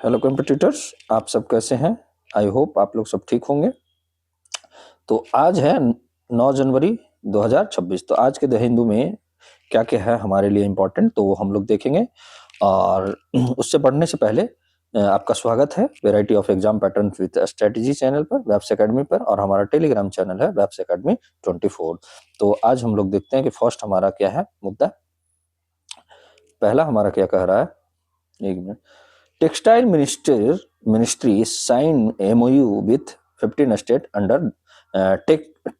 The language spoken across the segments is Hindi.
हेलो कंपटीटर्स, आप सब कैसे हैं? आई होप आप लोग सब ठीक होंगे। तो आज है 9 जनवरी 2026। तो आज के द हिंदू में क्या क्या है हमारे लिए इम्पोर्टेंट, तो वो हम लोग देखेंगे। और उससे पढ़ने से पहले आपका स्वागत है variety of exam pattern with strategy channel पर, वेब्स एकेडमी पर, और हमारा टेलीग्राम चैनल है वेब्स एकेडमी 24। तो आज हम लोग देखते हैं कि फर्स्ट हमारा क्या है मुद्दा। पहला हमारा क्या कह रहा है, एक minute. Textile ministry sign MOU with 15 state under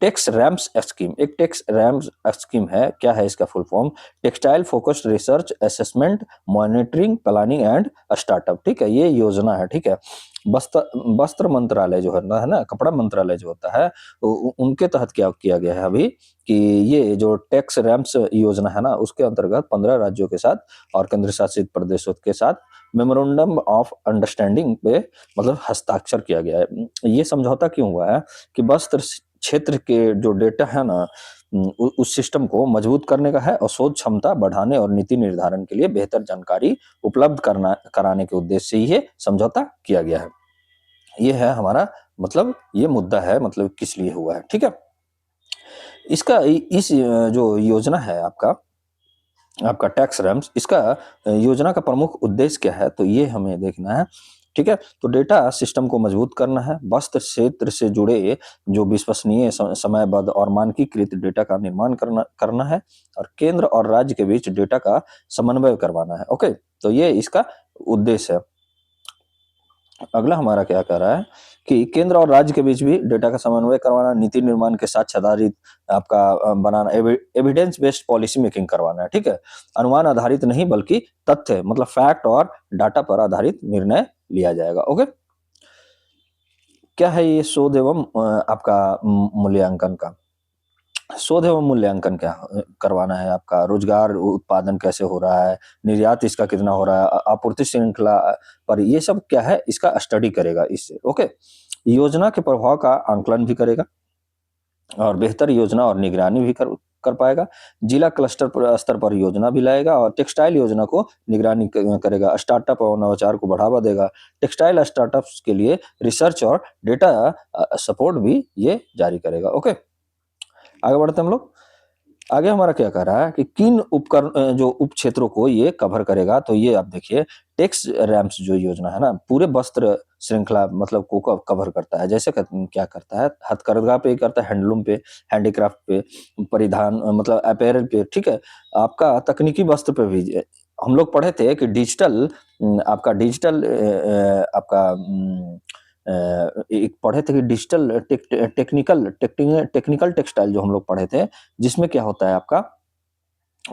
tex rams scheme. एक टेक्स रैम्स स्कीम है, क्या है इसका full form? Textile focused research assessment monitoring planning and startup. ठीक है, ये योजना है। ठीक है, वस्त्र मंत्रालय जो है ना, कपड़ा मंत्रालय जो होता है, उनके तहत क्या किया गया है अभी कि ये जो टैक्स रैम्स योजना है ना, उसके अंतर्गत 15 राज्यों के साथ और केंद्र शासित प्रदेशों के साथ मेमोरेंडम ऑफ अंडरस्टैंडिंग पे मतलब हस्ताक्षर किया गया है। ये समझौता क्यों हुआ है कि वस्त्र क्षेत्र के जो डेटा है ना, उस सिस्टम को मजबूत करने का है और शोध क्षमता बढ़ाने और नीति निर्धारण के लिए बेहतर जानकारी उपलब्ध कराने के उद्देश्य से ये समझौता किया गया है। ये है हमारा मतलब ये मुद्दा है, मतलब किस लिए हुआ है। ठीक है, इसका इस जो योजना है आपका टैक्स रैम्स, इसका योजना का प्रमुख उद्देश्य क्या है, तो ये हमें देखना है। ठीक है, तो डेटा सिस्टम को मजबूत करना है, वस्त्र क्षेत्र से जुड़े जो विश्वसनीय समयबद्ध और मानकीकृत डेटा का निर्माण करना है, और केंद्र और राज्य के बीच डेटा का समन्वय करवाना है। ओके, तो ये इसका उद्देश्य है। अगला हमारा क्या कह रहा है कि केंद्र और राज्य के बीच भी डेटा का समन्वय करवाना, नीति निर्माण के साथ आधारित आपका बनाना, एविडेंस बेस्ड पॉलिसी मेकिंग करवाना है। ठीक है, अनुमान आधारित नहीं बल्कि तथ्य मतलब फैक्ट और डाटा पर आधारित निर्णय लिया जाएगा। ओके, क्या है ये शोध एवं आपका मूल्यांकन का? शोध एवं मूल्यांकन क्या करवाना है? आपका रोजगार उत्पादन कैसे हो रहा है, निर्यात इसका कितना हो रहा है, आपूर्ति श्रृंखला पर, ये सब क्या है इसका स्टडी करेगा इससे। ओके, योजना के प्रभाव का आंकलन भी करेगा और बेहतर योजना और निगरानी भी कर पाएगा। जिला क्लस्टर स्तर पर योजना भी लाएगा और टेक्सटाइल योजना को निगरानी करेगा। स्टार्टअप और नवाचार को बढ़ावा देगा। टेक्सटाइल स्टार्टअप्स के लिए रिसर्च और डेटा सपोर्ट भी ये जारी करेगा। ओके, आगे बढ़ते हैं हम लोग। आगे हमारा क्या कह रहा है कि किन उपकरण जो उप क्षेत्रों को ये कवर करेगा, तो ये आप देखिए टेक्स रैम्स जो योजना है ना, पूरे वस्त्र श्रृंखला मतलब को कवर करता है। जैसे क्या करता है, हथकरघा पे करता है, हैंडलूम पे, हैंडीक्राफ्ट पे, परिधान मतलब अपैरल पे। ठीक है, आपका तकनीकी वस्त्र पे भी हम लोग पढ़े थे कि डिजिटल आपका डिजिटल आपका एक पढ़े थे कि डिजिटल टेक्निकल टेक्सटाइल जो हम लोग पढ़े थे, जिसमें क्या होता है आपका,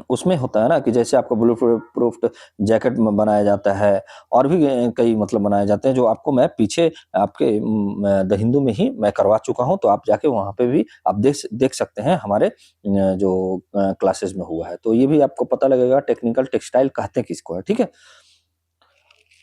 उसमें होता है ना कि जैसे आपका बुलेट प्रूफ जैकेट बनाया जाता है और भी कई मतलब बनाए जाते हैं, जो आपको मैं पीछे आपके द हिंदू में ही मैं करवा चुका हूं, तो आप जाके वहां पे भी आप देख सकते हैं हमारे जो क्लासेस में हुआ है, तो ये भी आपको पता लगेगा टेक्निकल टेक्सटाइल कहते किसको है। ठीक है,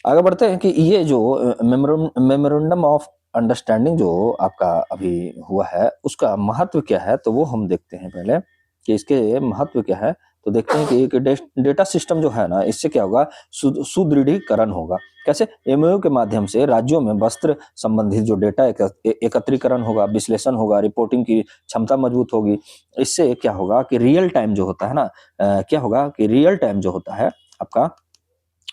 आगे बढ़ते हैं कि ये जो मेमोरेंडम ऑफ अंडरस्टैंडिंग जो आपका अभी हुआ है, उसका महत्व क्या है, तो वो हम देखते हैं पहले कि इसके महत्व क्या है। तो देखते हैं कि एक डेटा सिस्टम जो है ना, इससे क्या होगा, सुदृढ़ीकरण होगा। कैसे? एमओयू के माध्यम से राज्यों में वस्त्र संबंधित जो डेटा एकत्रीकरण होगा, विश्लेषण होगा, रिपोर्टिंग की क्षमता मजबूत होगी। इससे क्या होगा कि रियल टाइम जो होता है ना, क्या होगा कि रियल टाइम जो होता है आपका,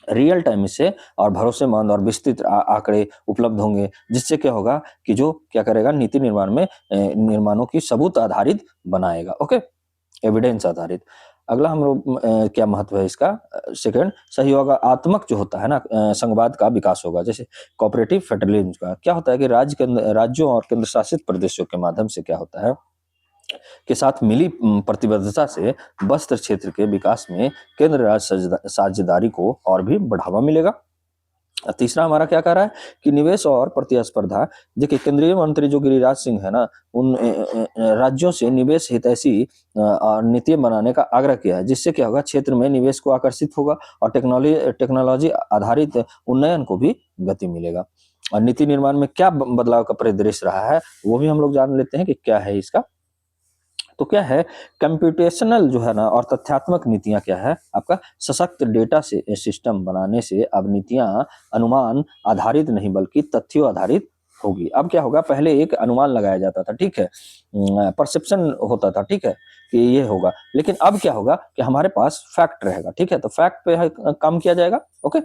रियल टाइम इससे और भरोसेमंद और विस्तृत आंकड़े उपलब्ध होंगे, जिससे क्या होगा कि जो क्या करेगा, नीति निर्माण में निर्माणों की सबूत आधारित बनाएगा। ओके, एविडेंस आधारित। अगला हम लोग क्या महत्व है इसका? सेकंड, सहयोगात्मक जो होता है ना, संघवाद का विकास होगा। जैसे कोऑपरेटिव फेडरलिज्म का क्या होता है कि राज्यों और केंद्र शासित प्रदेशों के माध्यम से क्या होता है के साथ मिली प्रतिबद्धता से वस्त्र क्षेत्र के विकास में केंद्र राज्य साझेदारी को और भी बढ़ावा मिलेगा। तीसरा हमारा क्या कह रहा है कि निवेश और प्रतिस्पर्धा। देखिए, केंद्रीय मंत्री जो गिरिराज सिंह है ना, उन राज्यों से निवेश हितैषी नीति बनाने का आग्रह किया है, जिससे क्या होगा, क्षेत्र में निवेश को आकर्षित होगा और टेक्नोलॉजी आधारित उन्नयन को भी गति मिलेगा। और नीति निर्माण में क्या बदलाव का परिदृश्य रहा है, वो भी हम लोग जान लेते हैं कि क्या है इसका। तो क्या है, कंप्यूटेशनल जो है ना और तथ्यात्मक नीतियां क्या है, आपका सशक्त डेटा से सिस्टम बनाने से अब नीतियां अनुमान आधारित नहीं बल्कि तथ्यों आधारित होगी। अब क्या होगा, पहले एक अनुमान लगाया जाता था, ठीक है, परसेप्शन होता था, ठीक है, कि ये होगा, लेकिन अब क्या होगा कि हमारे पास फैक्ट रहेगा, ठीक है, तो फैक्ट पे काम किया जाएगा। ओके,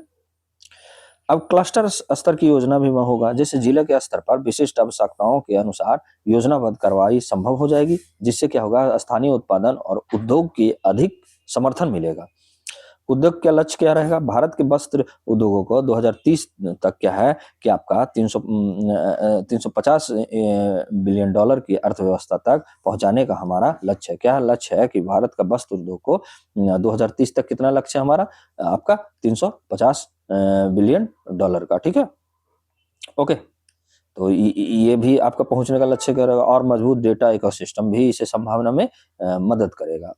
अब क्लस्टर स्तर की योजना भी वहाँ होगा, जैसे जिले के स्तर पर विशिष्ट आवश्यकताओं के अनुसार योजनाबद्ध कार्रवाई संभव हो जाएगी, जिससे क्या होगा, स्थानीय उत्पादन और उद्योग की अधिक समर्थन मिलेगा। उद्योग का लक्ष्य क्या रहेगा, भारत के वस्त्र उद्योगों को 2030 तक क्या है कि आपका 350 बिलियन डॉलर की अर्थव्यवस्था तक पहुंचाने का हमारा लक्ष्य है। क्या लक्ष्य है कि भारत का वस्त्र उद्योग को 2030 तक कितना लक्ष्य है हमारा, आपका 350 बिलियन डॉलर का, ठीक है। ओके, तो ये भी आपका पहुंचने का लक्ष्य करेगा, और मजबूत डेटा इकोसिस्टम भी इसे संभावना में मदद करेगा।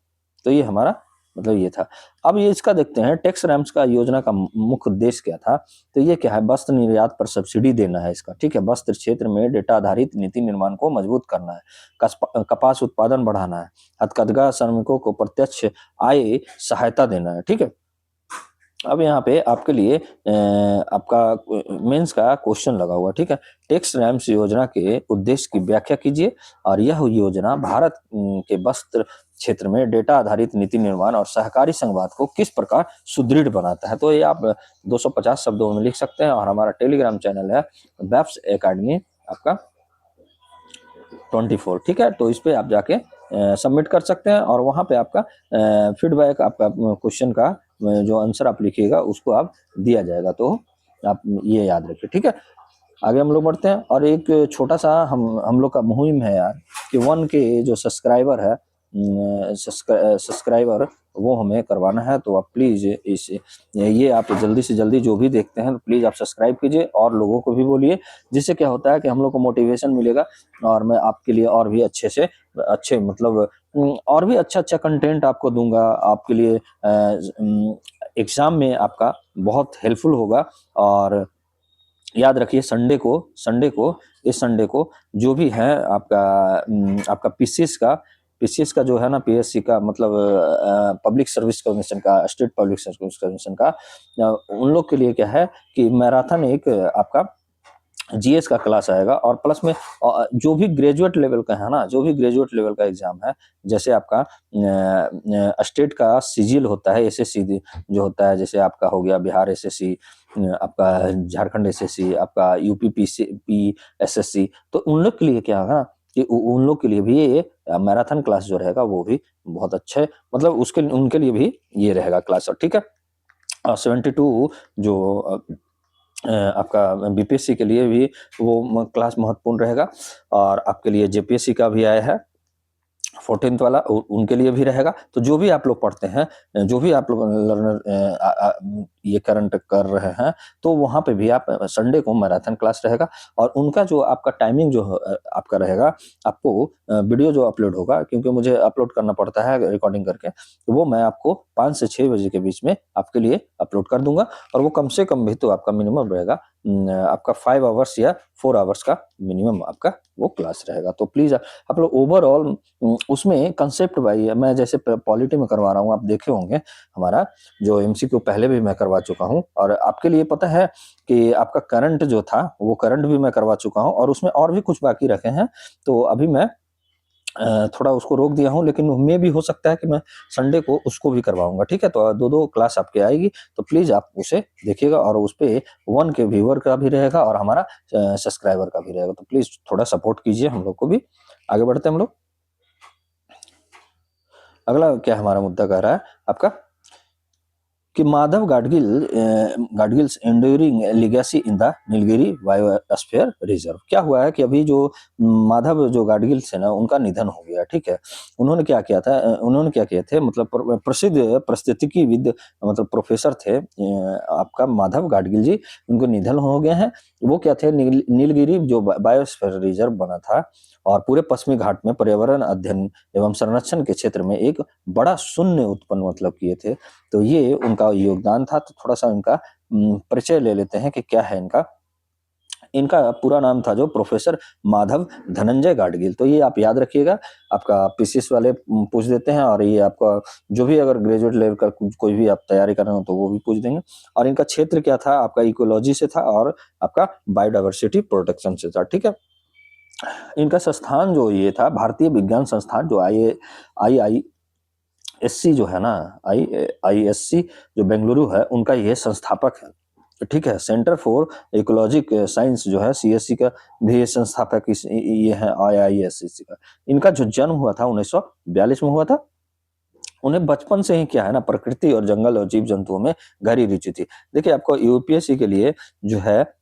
तो ये हमारा मतलब ये था। अब ये इसका देखते हैं, टैक्स रैम्स का योजना का मुख्य उद्देश्य क्या था। तो ये क्या है, वस्त्र निर्यात पर सब्सिडी देना है इसका, ठीक है, वस्त्र क्षेत्र में डेटा आधारित नीति निर्माण को मजबूत करना है, कपास उत्पादन बढ़ाना है, हथकरघा श्रमिकों को प्रत्यक्ष आय सहायता देना है, ठीक है। अब यहाँ पे आपके लिए आपका मेंस का क्वेश्चन लगा हुआ, ठीक है, टैक्स रैम्स योजना के उद्देश्य की व्याख्या कीजिए, और यह योजना भारत के वस्त्र क्षेत्र में डेटा आधारित नीति निर्माण और सहकारी संघवाद को किस प्रकार सुदृढ़ बनाता है। तो ये आप 250 शब्दों में लिख सकते हैं, और हमारा टेलीग्राम चैनल है वेब्स एकेडमी आपका 24, ठीक है, तो इस पे आप जाके सबमिट कर सकते हैं, और वहां पे आपका फीडबैक, आपका क्वेश्चन का जो आंसर आप लिखिएगा उसको आप दिया जाएगा। तो आप ये याद रखिए, ठीक है। आगे हम लोग बढ़ते हैं, और एक छोटा सा हम लोग का मुहिम है यार, कि 1 के जो सब्सक्राइबर है, सब्सक्राइबर वो हमें करवाना है। तो आप प्लीज ये आप जल्दी से जल्दी जो भी देखते हैं, तो प्लीज आप सब्सक्राइब कीजिए और लोगों को भी बोलिए, जिससे क्या होता है कि हम लोग को मोटिवेशन मिलेगा, और मैं आपके लिए और भी अच्छे मतलब और भी अच्छा कंटेंट आपको दूंगा, आपके लिए एग्जाम में आपका बहुत हेल्पफुल होगा। और याद रखिए, इस संडे को जो भी है आपका पीसीएस का जो है ना, पीएससी का मतलब पब्लिक सर्विस कमीशन का, स्टेट पब्लिक सर्विस कमीशन का, उन लोग के लिए क्या है कि मैराथन एक आपका जीएस का क्लास आएगा, और प्लस में जो भी ग्रेजुएट लेवल का है ना, जो भी ग्रेजुएट लेवल का एग्जाम है, जैसे आपका स्टेट का सीजीएल होता है, एसएससी जो होता है, जैसे आपका हो गया बिहार एसएससी, आपका झारखंड एसएससी, आपका यूपी पीएसएससी, तो उन लोग के लिए क्या है कि उन लोग के लिए भी ये मैराथन क्लास जो रहेगा वो भी बहुत अच्छा है, मतलब उनके लिए भी ये रहेगा क्लास, ठीक है। 72 जो आपका बीपीएससी के लिए भी वो क्लास महत्वपूर्ण रहेगा, और आपके लिए जेपीएससी का भी आया है 14th वाला, उनके लिए भी रहेगा। तो जो भी आप लोग पढ़ते हैं, जो भी आप लोग लर्नर ये करंट कर रहे हैं, तो वहां पे भी आप संडे को मैराथन क्लास रहेगा, और उनका जो आपका टाइमिंग जो आपका रहेगा, आपको वीडियो जो अपलोड होगा, क्योंकि मुझे अपलोड करना पड़ता है रिकॉर्डिंग करके, तो वो मैं आपको 5 से 6 बजे के बीच में आपके लिए अपलोड कर दूंगा, और वो कम से कम भी तो आपका मिनिमम रहेगा आपका 5 आवर्स या 4 आवर्स का मिनिमम आपका वो क्लास रहेगा। तो प्लीज आप लोग ओवरऑल उसमें कंसेप्ट वाइज, मैं जैसे पॉलिटी में करवा रहा हूँ, आप देखे होंगे हमारा जो एमसीक्यू पहले भी मैं करवा चुका हूँ, और आपके लिए पता है कि आपका करंट जो था वो करंट भी मैं करवा चुका हूँ, और उसमें और भी कुछ बाकी रखे हैं, तो अभी मैं थोड़ा उसको रोक दिया हूँ, लेकिन उनमें भी हो सकता है कि मैं संडे को उसको भी करवाऊंगा, ठीक है। तो दो क्लास आपके आएगी, तो प्लीज आप उसे देखिएगा, और उस पे 1 के व्यूअर का भी रहेगा और हमारा सब्सक्राइबर का भी रहेगा, तो प्लीज थोड़ा सपोर्ट कीजिए हम लोग को भी। आगे बढ़ते हैं हम लोग। अगला क्या हमारा मुद्दा कह रहा है आपका कि Madhav Gadgil's enduring legacy in the Nilgiri biosphere reserve. क्या हुआ है कि अभी जो माधव जो गाडगिल्स है ना, उनका निधन हो गया, ठीक है। उन्होंने क्या किया था, उन्होंने क्या किए थे, मतलब प्रसिद्ध पारिस्थितिकीविद मतलब प्रोफेसर थे आपका माधव गाडगिल जी, उनको निधन हो गए हैं। वो क्या थे, नीलगिरी जो बायोस्फीयर रिजर्व बना था, और पूरे पश्चिमी घाट में पर्यावरण अध्ययन एवं संरक्षण के क्षेत्र में एक बड़ा शून्य उत्पन्न मतलब किए थे। तो ये उनका योगदान था। तो थोड़ा सा इनका परिचय ले लेते हैं कि क्या है इनका इनका पूरा नाम था जो प्रोफेसर माधव धनंजय गाडगिल। तो ये आप याद रखिएगा, आपका पीसीएस वाले पूछ देते हैं, और ये आपका जो भी अगर ग्रेजुएट लेवल का कोई भी आप तैयारी कर रहे हो तो वो भी पूछ देंगे। और इनका क्षेत्र क्या था, आपका इकोलॉजी से था और आपका बायोडाइवर्सिटी प्रोटेक्शन से था, ठीक है। इनका संस्थान जो ये था, भारतीय विज्ञान संस्थान, जो आई एससी जो है ना, IISc जो बेंगलुरु है, उनका ये संस्थापक है, ठीक है। सेंटर फॉर इकोलॉजिक साइंस जो है, CSC का भी ये संस्थापक ये है, IISc का। इनका जो जन्म हुआ था 1942 में हुआ था। उन्हें बचपन से ही क्या है ना, प्रकृति और जंगल और जीव जंतुओं में गहरी रुचि थी। देखिए, आपको यूपीएससी के लिए जो है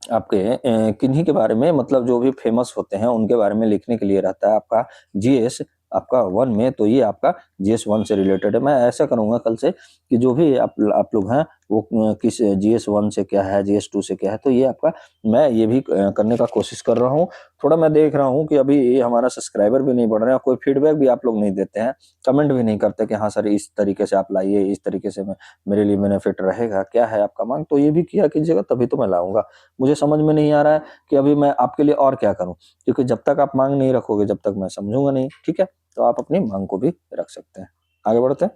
आपके किन्हीं के बारे में, मतलब जो भी फेमस होते हैं उनके बारे में लिखने के लिए रहता है आपका जीएस आपका 1 में। तो ये आपका GS 1 से रिलेटेड है। मैं ऐसा करूंगा कल से कि जो भी आप लोग हैं वो किस GS 1 से क्या है, GS 2 से क्या है, तो ये आपका मैं ये भी करने का कोशिश कर रहा हूँ। थोड़ा मैं देख रहा हूँ कि अभी ये हमारा सब्सक्राइबर भी नहीं बढ़ रहे हैं, कोई फीडबैक भी आप लोग नहीं देते हैं, कमेंट भी नहीं करते कि हाँ सर इस तरीके से आप लाइए, इस तरीके से मेरे लिए बेनिफिट रहेगा, क्या है आपका मांग, तो ये भी किया कीजिएगा, तभी तो मैं लाऊंगा। मुझे समझ में नहीं आ रहा है कि अभी मैं आपके लिए और क्या करूं, क्योंकि जब तक आप मांग नहीं रखोगे जब तक मैं समझूंगा नहीं, ठीक है। तो आप अपनी मांग को भी रख सकते हैं। आगे बढ़ते हैं।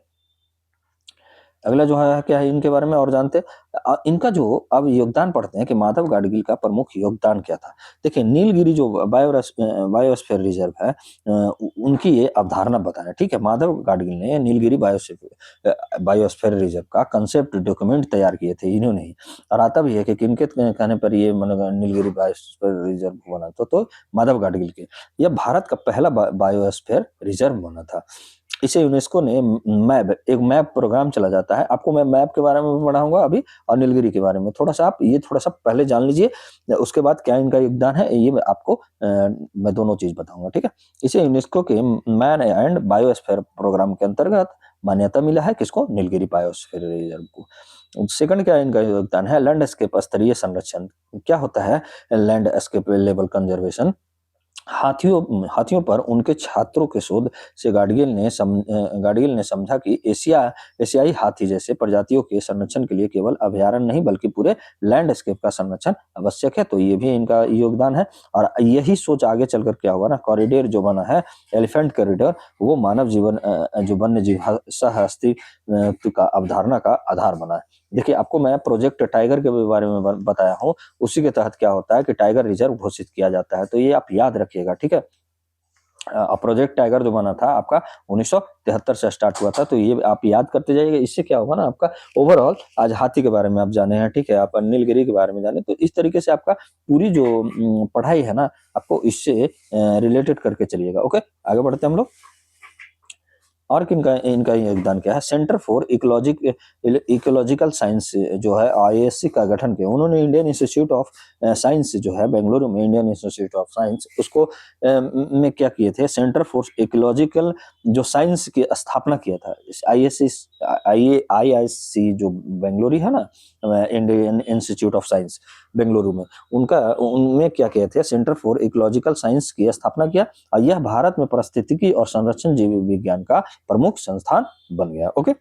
अगला जो है क्या है, इनके बारे में और जानते हैं। इनका जो अब योगदान पढ़ते हैं कि माधव गाडगिल का प्रमुख योगदान क्या था। देखिए, नीलगिरी जो बायोस्फीयर रिजर्व है, उनकी ये अवधारणा बताया, ठीक है। माधव गाडगिल ने नीलगिरी बायोस्फीयर रिजर्व का कंसेप्ट डॉक्यूमेंट तैयार किए थे इन्होंने ही। और आता भी है कि किनके कहने पर ये नीलगिरी बायोस्फीयर रिजर्व बना था, तो माधव गाडगिल के। यह भारत का पहला बायोस्फीयर रिजर्व बना था। इसे यूनेस्को ने एक मैप प्रोग्राम चला जाता है। आपको मैं मैप के बारे में भी पढ़ाऊंगा अभी, और नीलगिरी के बारे में थोड़ा सा आप ये थोड़ा सा पहले जान लीजिए, उसके बाद क्या इनका योगदान है ये मैं आपको मैं दोनों चीज बताऊंगा, ठीक है। इसे यूनेस्को के मैन एंड बायोस्फीयर प्रोग्राम के अंतर्गत मान्यता मिला है, किसको, नीलगिरी बायोस्फीयर रिजर्व को। सेकंड क्या इनका योगदान है, लैंडस्केप स्तरीय संरक्षण। क्या होता है लैंडस्केप लेवल कंजर्वेशन। हाथियों पर उनके छात्रों के शोध से गाडगिल ने समझा कि एशियाई हाथी जैसे प्रजातियों के संरक्षण के लिए केवल अभयारण्य नहीं बल्कि पूरे लैंडस्केप का संरक्षण आवश्यक है। तो ये भी इनका योगदान है। और यही सोच आगे चलकर क्या होगा ना, कॉरिडोर जो बना है एलिफेंट कॉरिडोर, वो मानव जीवन जो वन्य जीव सह अस्तित्व का अवधारणा का आधार बना है। देखिए, आपको मैं प्रोजेक्ट टाइगर के बारे में बताया हूँ, उसी के तहत क्या होता है कि टाइगर रिजर्व घोषित किया जाता है। तो ये आप याद रखिएगा, ठीक है। प्रोजेक्ट टाइगर जो बना था आपका 1973 से स्टार्ट हुआ था, तो ये आप याद करते जाइएगा। इससे क्या होगा ना, आपका ओवरऑल आज हाथी के बारे में आप जाने हैं, ठीक है, आप नीलगिरी के बारे में जाने, तो इस तरीके से आपका पूरी जो पढ़ाई है ना, आपको इससे रिलेटेड करके चलिएगा। ओके, आगे बढ़ते हैं हम लोग। और किनका इनका योगदान क्या है, सेंटर फॉर इकोलॉजिकल साइंस जो है IISc का गठन किया उन्होंने। इंडियन इंस्टीट्यूट ऑफ साइंस जो है बेंगलुरु में, इंडियन इंस्टीट्यूट ऑफ साइंस, उसको में क्या किए थे, सेंटर फॉर इकोलॉजिकल जो साइंस की स्थापना किया था। IISc जो बेंगलुरु है ना, Indian institute of science Bengaluru में, उनमें क्या किए थे, सेंटर फॉर इकोलॉजिकल साइंस की स्थापना किया। और यह भारत में पारिस्थितिकी और संरक्षण जीव विज्ञान का प्रमुख संस्थान बन गया। ओके,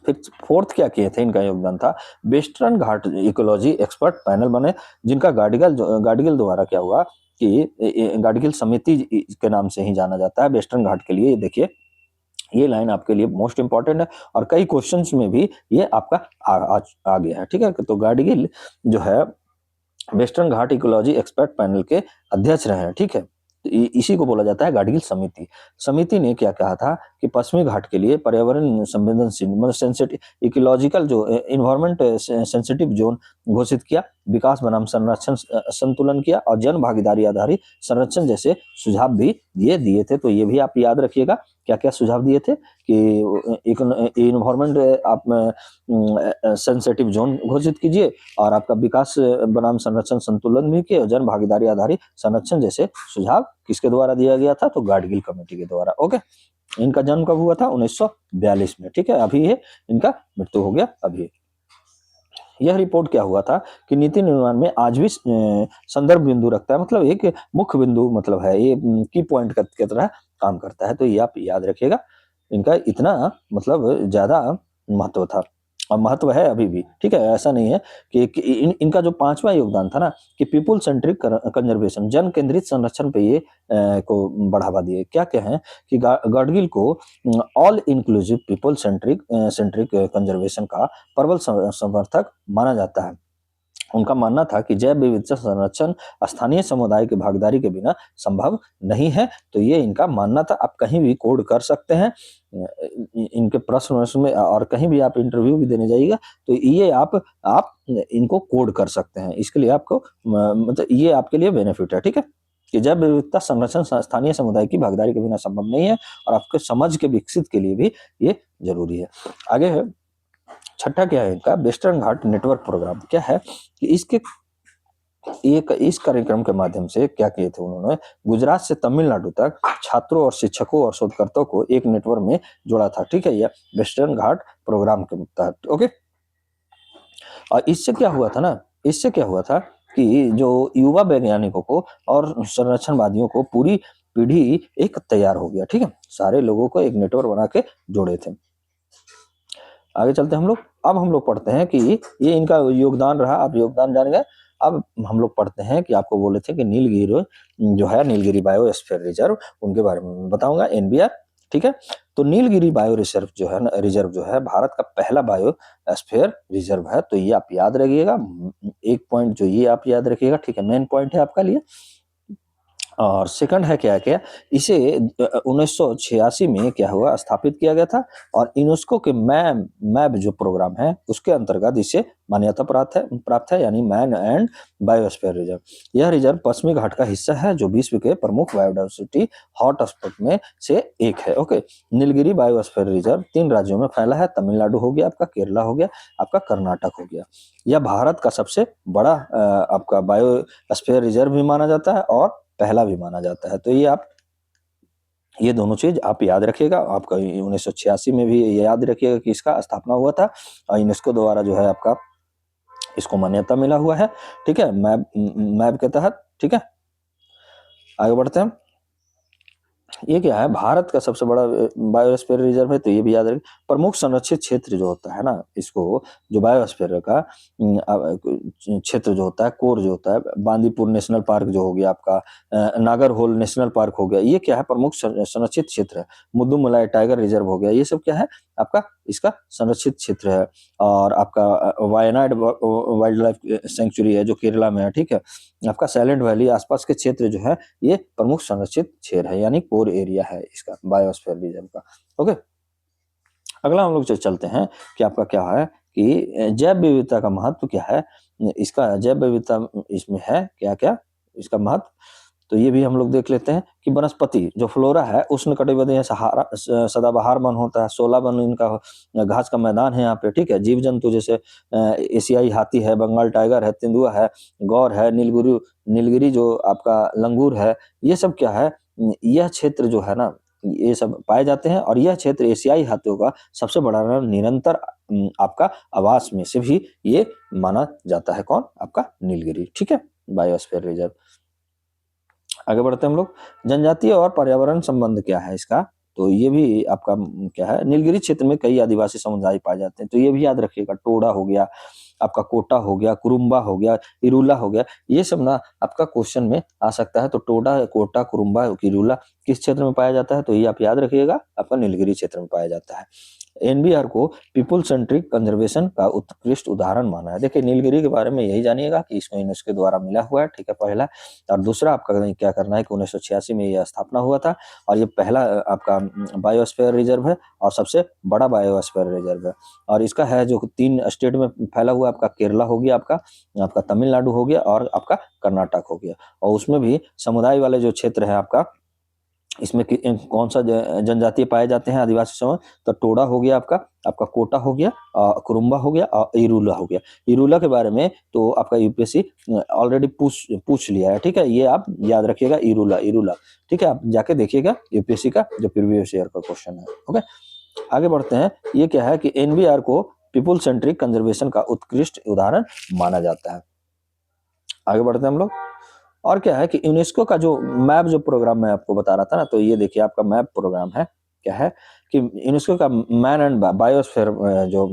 फिर फोर्थ क्या किए थे, इनका योगदान था वेस्टर्न घाट इकोलॉजी एक्सपर्ट पैनल बने, जिनका गाडगिल द्वारा क्या हुआ कि गाडगिल समिति के नाम से ही जाना जाता है वेस्टर्न घाट के लिए। देखिए, ये लाइन आपके लिए मोस्ट इंपॉर्टेंट है और कई क्वेश्चंस में भी ये आपका आ गया है, ठीक है। तो गाडगिल जो है वेस्टर्न घाट इकोलॉजी एक्सपर्ट पैनल के अध्यक्ष रहे हैं, ठीक है। इसी को बोला जाता है गाडगिल समिति। समिति ने क्या कहा था कि पश्चिमी घाट के लिए पर्यावरण संवेदनशील मतलब सेंसिटिव इकोलॉजिकल जो इन्वायरमेंट सेंसिटिव जोन घोषित किया, विकास बनाम संरक्षण संतुलन किया और जन भागीदारी आधारित संरक्षण जैसे सुझाव भी दिए थे। तो ये भी आप याद रखिएगा, क्या क्या सुझाव दिए थे कि इन्वायरमेंट आप सेंसिटिव जोन घोषित कीजिए और आपका विकास बनाम संरक्षण संतुलन भी किए और जन भागीदारी आधारित संरक्षण जैसे सुझाव किसके द्वारा दिया गया था, तो गाडगिल कमेटी के द्वारा। ओके, इनका जन्म कब हुआ था, 1942 में, ठीक है। अभी ये इनका मृत्यु हो गया अभी। यह रिपोर्ट क्या हुआ था कि नीति निर्माण में आज भी संदर्भ बिंदु रखता है, मतलब एक मुख्य बिंदु मतलब है, ये की पॉइंट की तरह काम करता है। तो ये आप याद रखिएगा, इनका इतना मतलब ज्यादा महत्व था। और महत्व है अभी भी, ठीक है। ऐसा नहीं है कि इनका जो 5वां योगदान था ना कि पीपुल सेंट्रिक कंजर्वेशन, जन केंद्रित संरक्षण पे ये को बढ़ावा दिए। क्या क्या है कि गाडगिल को all inclusive people centric conservation का प्रबल समर्थक माना जाता है। उनका मानना था कि जैव विविधता संरक्षण स्थानीय समुदाय की भागीदारी के बिना संभव नहीं है। तो ये इनका मानना था। आप कहीं भी कोड कर सकते हैं इनके प्रश्न में, और कहीं भी आप इंटरव्यू भी देने जाइएगा तो ये आप इनको कोड कर सकते हैं। इसके लिए आपको मतलब ये आपके लिए बेनिफिट है, ठीक है, कि जैव विविधता संरक्षण स्थानीय समुदाय की भागीदारी के बिना संभव नहीं है, और आपके समझ के विकसित के लिए भी ये जरूरी है। आगे है छठा, क्या है इनका वेस्टर्न घाट नेटवर्क प्रोग्राम। क्या है कि इस कार्यक्रम के माध्यम से क्या किए थे उन्होंने, गुजरात से तमिलनाडु तक छात्रों और शिक्षकों और शोधकर्ताओं को एक नेटवर्क में जोड़ा था, ठीक है, यह वेस्टर्न घाट प्रोग्राम के तहत। ओके, और इससे क्या हुआ था ना, इससे क्या हुआ था कि जो युवा वैज्ञानिकों को और संरक्षणवादियों को पूरी पीढ़ी एक तैयार हो गया, ठीक है, सारे लोगों को एक नेटवर्क बना के जोड़े थे। आगे चलते हैं हम लोग। अब हम लोग पढ़ते हैं कि ये इनका योगदान रहा, आप योगदान जान गए। अब हम लोग पढ़ते हैं कि आपको बोले थे कि नीलगिरी जो है, नीलगिरी बायोस्फीयर रिजर्व, उनके बारे में बताऊंगा, एनबीआर, ठीक है। तो नीलगिरी बायो रिजर्व जो है ना, रिजर्व जो है भारत का पहला बायोस्फीयर रिजर्व है। तो ये आप याद रखिएगा, एक पॉइंट जो ये आप याद रखिएगा, ठीक है, मेन पॉइंट है आपका लिए। और सेकंड है क्या क्या, इसे 1986 में क्या हुआ, स्थापित किया गया था, और यूनेस्को के मैप जो प्रोग्राम है उसके अंतर्गत इसे मान्यता प्राप्त है, यानी मैन एंड बायोस्फीयर रिजर्व। यह रिजर्व पश्चिमी घाट का हिस्सा है जो विश्व के प्रमुख बायोडायवर्सिटी हॉटस्पॉट में से एक है। ओके, नीलगिरी बायोस्फीयर रिजर्व 3 राज्यों में फैला है, तमिलनाडु हो गया आपका, केरला हो गया आपका, कर्नाटक हो गया। यह भारत का सबसे बड़ा आपका बायोस्फीयर रिजर्व भी माना जाता है और पहला भी माना जाता है। तो ये दोनों चीज आप याद रखिएगा। आपका 1986 में भी ये याद रखिएगा कि इसका स्थापना हुआ था, और यूनेस्को द्वारा जो है आपका इसको मान्यता मिला हुआ है, ठीक है, मैप के तहत, ठीक है। आगे बढ़ते हैं। ये क्या है, भारत का सबसे बड़ा बायोस्फीयर रिजर्व है, तो ये भी याद रखें। प्रमुख संरक्षित क्षेत्र जो होता है ना, इसको जो बायोस्फीयर का क्षेत्र जो होता है, कोर जो होता है, बांदीपुर नेशनल पार्क जो हो गया आपका, नागरहोल नेशनल पार्क हो गया, ये क्या है, प्रमुख संरक्षित क्षेत्र है। मुद्दुमलाई टाइगर रिजर्व हो गया, ये सब क्या है आपका इसका संरक्षित क्षेत्र है। और आपका वायनाड वाइल्ड लाइफ सेंचुरी है जो केरला में है, ठीक है। आपका साइलेंट वैली आसपास के क्षेत्र जो है ये प्रमुख संरक्षित क्षेत्र है, यानी कोर एरिया है इसका बायोस्फीयर रिजर्व का। ओके, अगला हम लोग चलते हैं कि आपका क्या है कि जैव विविधता का महत्व क्या है। इसका जैव विविधता इसमें है क्या क्या इसका महत्व, तो ये भी हम लोग देख लेते हैं कि वनस्पति जो फ्लोरा है, उष्णकटिबंधीय सदाबहार वन होता है, 16 वन इनका घास का मैदान है यहाँ पे, ठीक है। जीव जंतु जैसे एशियाई हाथी है, बंगाल टाइगर है, तेंदुआ है, गौर है, नीलगिरी जो आपका लंगूर है, ये सब क्या है, यह क्षेत्र जो है ना, ये सब पाए जाते हैं। और यह क्षेत्र एशियाई हाथियों का सबसे बड़ा निरंतर आपका आवास में से भी ये माना जाता है। कौन, आपका नीलगिरी, ठीक है, बायोस्फीयर रिजर्व। आगे बढ़ते हैं हम लोग। जनजातीय और पर्यावरण संबंध क्या है इसका, तो ये भी आपका क्या है, नीलगिरी क्षेत्र में कई आदिवासी समुदाय पाए जाते हैं, तो ये भी याद रखिएगा। टोडा हो गया आपका, कोटा हो गया, कुरुम्बा हो गया, इरुला हो गया, ये सब ना आपका क्वेश्चन में आ सकता है। तो टोडा, कोटा, कुरुम्बा, इरुला किस क्षेत्र में पाया जाता है, तो ये आप याद रखिएगा, आपका नीलगिरी क्षेत्र में पाया जाता है। एनबीआर को पीपुल सेंट्रिक कंजर्वेशन का उत्कृष्ट उदाहरण माना है। देखिए नीलगिरी के बारे में यही जानिएगा कि इसको यूनेस्को द्वारा मिला हुआ है, ठीक है, पहला। और दूसरा आपका क्या करना है कि 1986 में यह स्थापना हुआ था, और ये पहला आपका बायोस्फीयर रिजर्व है और सबसे बड़ा बायोस्फीयर रिजर्व है। और इसका है जो 3 स्टेट में फैला हुआ, आपका केरला हो गया, आपका तमिलनाडु हो गया, और आपका कर्नाटक हो गया। और उसमें भी समुदाय वाले जो क्षेत्र है आपका, इसमें कौन सा जनजातीय पाए जाते हैं आदिवासी समाज, तो टोडा हो गया आपका कोटा हो गया, कुरुम्बा हो गया, और इरुला हो गया। इरुला के बारे में तो आपका यूपीएससी ऑलरेडी पूछ लिया है, ठीक है, ये आप याद रखिएगा, इरुला, ठीक है, आप जाके देखिएगा यूपीएससी का जो प्रीवियस ईयर का क्वेश्चन है। ओके, आगे बढ़ते हैं। ये क्या है कि एनबीआर को पीपुल सेंट्रिक कंजर्वेशन का उत्कृष्ट उदाहरण माना जाता है। आगे बढ़ते हैं हम लोग। और क्या है कि यूनेस्को का जो मैप जो प्रोग्राम मैं आपको बता रहा था ना, तो ये देखिए आपका मैप प्रोग्राम है, क्या है कि यूनेस्को का मैन एंड बायोस्फीयर जो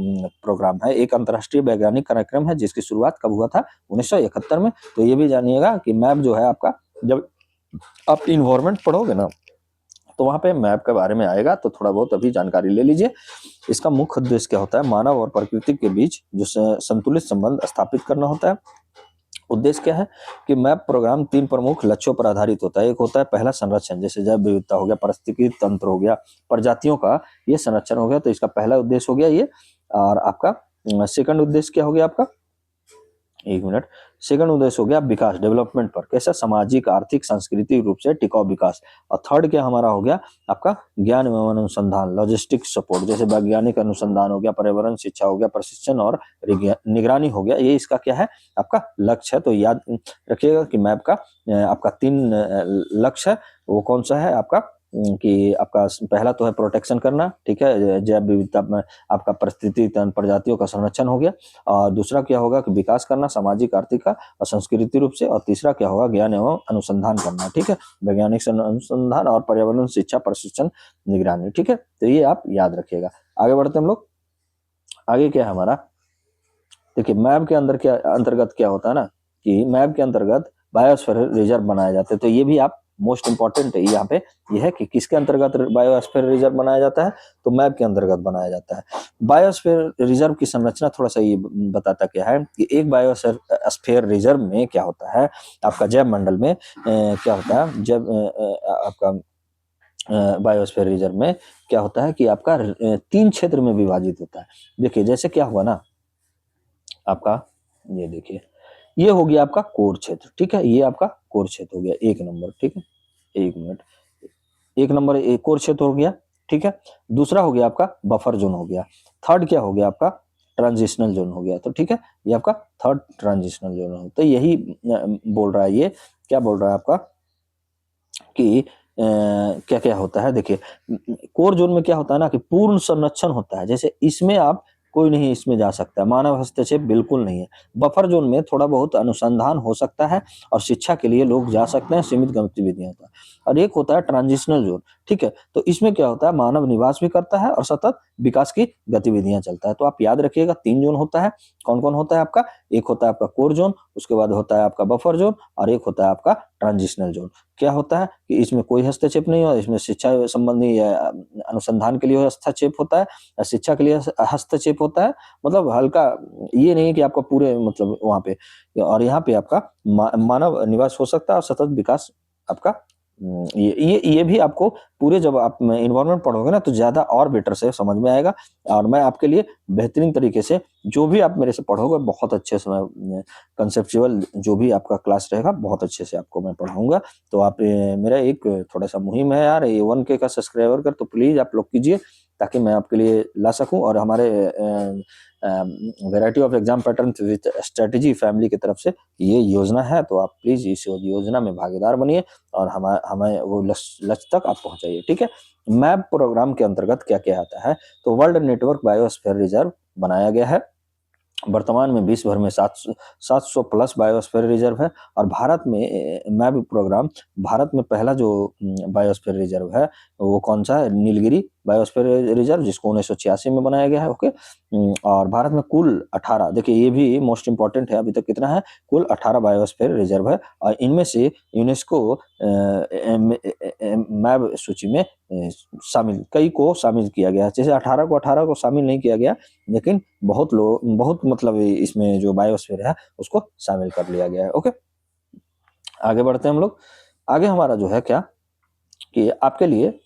प्रोग्राम है एक अंतर्राष्ट्रीय वैज्ञानिक कार्यक्रम है जिसकी शुरुआत कब हुआ था 1971 में। तो ये भी जानिएगा कि मैप जो है आपका, जब आप इन्वायरमेंट पढ़ोगे ना तो वहां पे मैप के बारे में आएगा, तो थोड़ा बहुत अभी जानकारी ले लीजिए। इसका मुख्य उद्देश्य क्या होता है, मानव और प्रकृति के बीच जो संतुलित संबंध स्थापित करना होता है। उद्देश्य क्या है कि मैप प्रोग्राम 3 प्रमुख लक्ष्यों पर आधारित होता है। एक होता है पहला संरक्षण, जैसे जैव विविधता हो गया, पारिस्थितिकी तंत्र हो गया, प्रजातियों का ये संरक्षण हो गया, तो इसका पहला उद्देश्य हो गया ये। और आपका सेकंड उद्देश्य क्या हो गया आपका, एक मिनट, सेकंड उद्देश्य हो गया विकास, डेवलपमेंट पर, कैसा, सामाजिक, आर्थिक, सांस्कृतिक रूप से टिकाऊ विकास। और थर्ड क्या हमारा हो गया आपका ज्ञान एवं अनुसंधान, लॉजिस्टिक सपोर्ट, जैसे वैज्ञानिक अनुसंधान हो गया, पर्यावरण शिक्षा हो गया, प्रशिक्षण और निगरानी हो गया। ये इसका क्या है आपका लक्ष्य है। तो याद रखिएगा कि मैप का आपका 3 लक्ष्य है। वो कौन सा है आपका कि आपका पहला तो है प्रोटेक्शन करना, ठीक है, जैव विविधता में आपका परिस्थिति प्रजातियों का संरक्षण हो गया। और दूसरा क्या होगा कि विकास करना, सामाजिक, आर्थिक और सांस्कृतिक रूप से। और तीसरा क्या होगा, ज्ञान एवं अनुसंधान करना, ठीक है, वैज्ञानिक अनुसंधान और पर्यावरण शिक्षा, प्रशिक्षण, निगरानी, ठीक है। तो ये आप याद रखिएगा। आगे बढ़ते हम लोग। आगे क्या है हमारा, देखिए मैप के अंदर क्या अंतर्गत क्या होता है ना कि मैप के अंतर्गत बायोस्फीयर रिजर्व बनाए जाते हैं। तो ये भी आप मोस्ट इंपॉर्टेंट है यहाँ पे, ये है कि किसके अंतर्गत बायोस्फीयर रिजर्व बनाया जाता है, तो मैप के अंतर्गत बनाया जाता है। बायोस्फीयर रिजर्व की संरचना थोड़ा सा ये बताता क्या है कि एक बायोस्फीयर रिजर्व में क्या होता है आपका जैव मंडल में क्या होता है, जब आपका बायोस्फीयर रिजर्व में क्या होता है कि आपका 3 क्षेत्र में विभाजित होता है। देखिए जैसे क्या हुआ ना आपका, ये देखिए ये हो गया आपका कोर क्षेत्र, ठीक है, ये आपका कोर क्षेत्र हो गया 1 नंबर, ठीक है, 1 मिनट, 1 नंबर एक कोर क्षेत्र हो गया, ठीक है। दूसरा हो गया आपका बफर जोन हो गया। थर्ड क्या हो गया आपका ट्रांजिशनल जोन हो गया। तो ठीक है, ये आपका थर्ड ट्रांजिशनल जोन हो। तो यही बोल रहा है, ये क्या बोल रहा है आपका कि क्या क्या होता है। देखिए कोर जोन में क्या होता है ना कि पूर्ण संरक्षण होता है, जैसे इसमें आप कोई नहीं इसमें जा सकता है, मानव हस्तक्षेप बिल्कुल नहीं है। बफर जोन में थोड़ा बहुत अनुसंधान हो सकता है और शिक्षा के लिए लोग जा सकते हैं, सीमित गतिविधियां होता है। और एक होता है ट्रांजिशनल जोन, ठीक है, तो इसमें क्या होता है मानव निवास भी करता है और सतत विकास की गतिविधियां चलता है। तो आप याद रखिएगा 3 जोन होता है। कौन कौन होता है आपका, एक होता है आपका कोर जोन, उसके बाद होता है आपका बफर जोन, और एक होता है आपका ट्रांजिशनल जोन। क्या होता है कि इसमें कोई हस्तक्षेप नहीं हो, इसमें शिक्षा संबंधी अनुसंधान के लिए हस्तक्षेप होता है, शिक्षा के लिए हस्तक्षेप होता है, मतलब हल्का, ये नहीं कि आपका पूरे मतलब वहां पे, और यहाँ पे आपका मानव निवास हो सकता है और सतत विकास आपका ये भी आपको पूरे, जब आप इन्वायरमेंट पढ़ोगे ना तो ज्यादा और बेटर से समझ में आएगा। और मैं आपके लिए बेहतरीन तरीके से जो भी आप मेरे से पढ़ोगे बहुत अच्छे से मैं कंसेप्चुअल जो भी आपका क्लास रहेगा बहुत अच्छे से आपको मैं पढ़ाऊंगा। तो आप मेरा एक थोड़ा सा मुहिम है यार, ये 1K का सब्सक्राइबर कर, तो प्लीज आप लोग कीजिए ताकि मैं आपके लिए ला सकूं। और हमारे variety of exam pattern with strategy family की तरफ से ये योजना है, तो आप प्लीज इस योजना में भागीदार बनिए और हमें वो लक्ष्य तक आप पहुंचाइए, ठीक है। मैप प्रोग्राम के अंतर्गत क्या क्या आता है, तो वर्ल्ड नेटवर्क बायोस्फीयर रिजर्व बनाया गया है। वर्तमान में विश्व भर में 700 प्लस बायोस्फीयर रिजर्व है। और भारत में मैप प्रोग्राम, भारत में पहला जो बायोस्फीयर रिजर्व है वो कौन सा है, नीलगिरी बायोस्फीयर रिजर्व, जिसको 1986 में बनाया गया है, ओके। और भारत में कुल 18, देखिए ये भी मोस्ट इंपॉर्टेंट है, अभी तक कितना है, कुल 18 बायोस्फीयर रिजर्व है। और इनमें से यूनेस्को मैप सूची में शामिल, कई को शामिल किया गया, जैसे 18 को शामिल नहीं किया गया, लेकिन बहुत लोग, बहुत मतलब इसमें जो बायोस्फीयर है उसको शामिल कर लिया गया है, ओके। आगे बढ़ते हैं हम लोग। आगे हमारा जो है क्या कि आपके लिए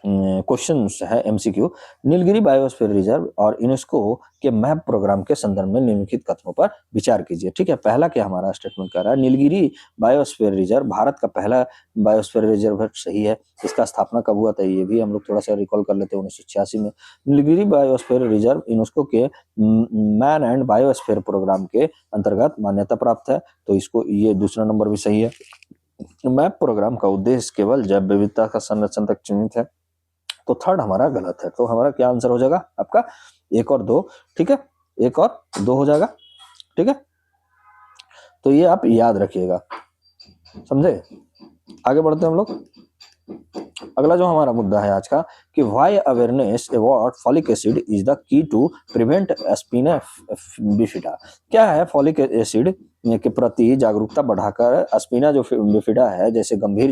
क्वेश्चन है एमसीक्यू, नीलगिरी बायोस्फीयर रिजर्व और यूनेस्को के मैप प्रोग्राम के संदर्भ में निम्नलिखित कथनों पर विचार कीजिए, ठीक है। पहला क्या हमारा स्टेटमेंट कर रहा है, नीलगिरी बायोस्फीयर रिजर्व भारत का पहला बायोस्फीयर रिजर्व है, सही है। इसका स्थापना कब हुआ था ये भी हम लोग थोड़ा सा रिकॉल कर लेते हैं, 1986 में। नीलगिरी बायोस्फीयर रिजर्व यूनेस्को के मैन एंड बायोस्फीयर प्रोग्राम के अंतर्गत मान्यता प्राप्त है, तो इसको ये दूसरा नंबर भी सही है। मैप प्रोग्राम का उद्देश्य केवल जैव विविधता का संरक्षण तक सीमित है, तो थर्ड हमारा गलत है। तो हमारा क्या आंसर हो जाएगा आपका 1 और 2, ठीक है, 1 और 2 हो जाएगा, ठीक है। तो ये आप याद रखिएगा, समझे। आगे बढ़ते हैं हम लोग। अगला जो हमारा मुद्दा है आज का कि why awareness about folic acid is the key to prevent spina bifida. क्या है फॉलिक एसिड के प्रति जागरूकता बढ़ाकर स्पिना जो बिफिडा है जैसे गंभीर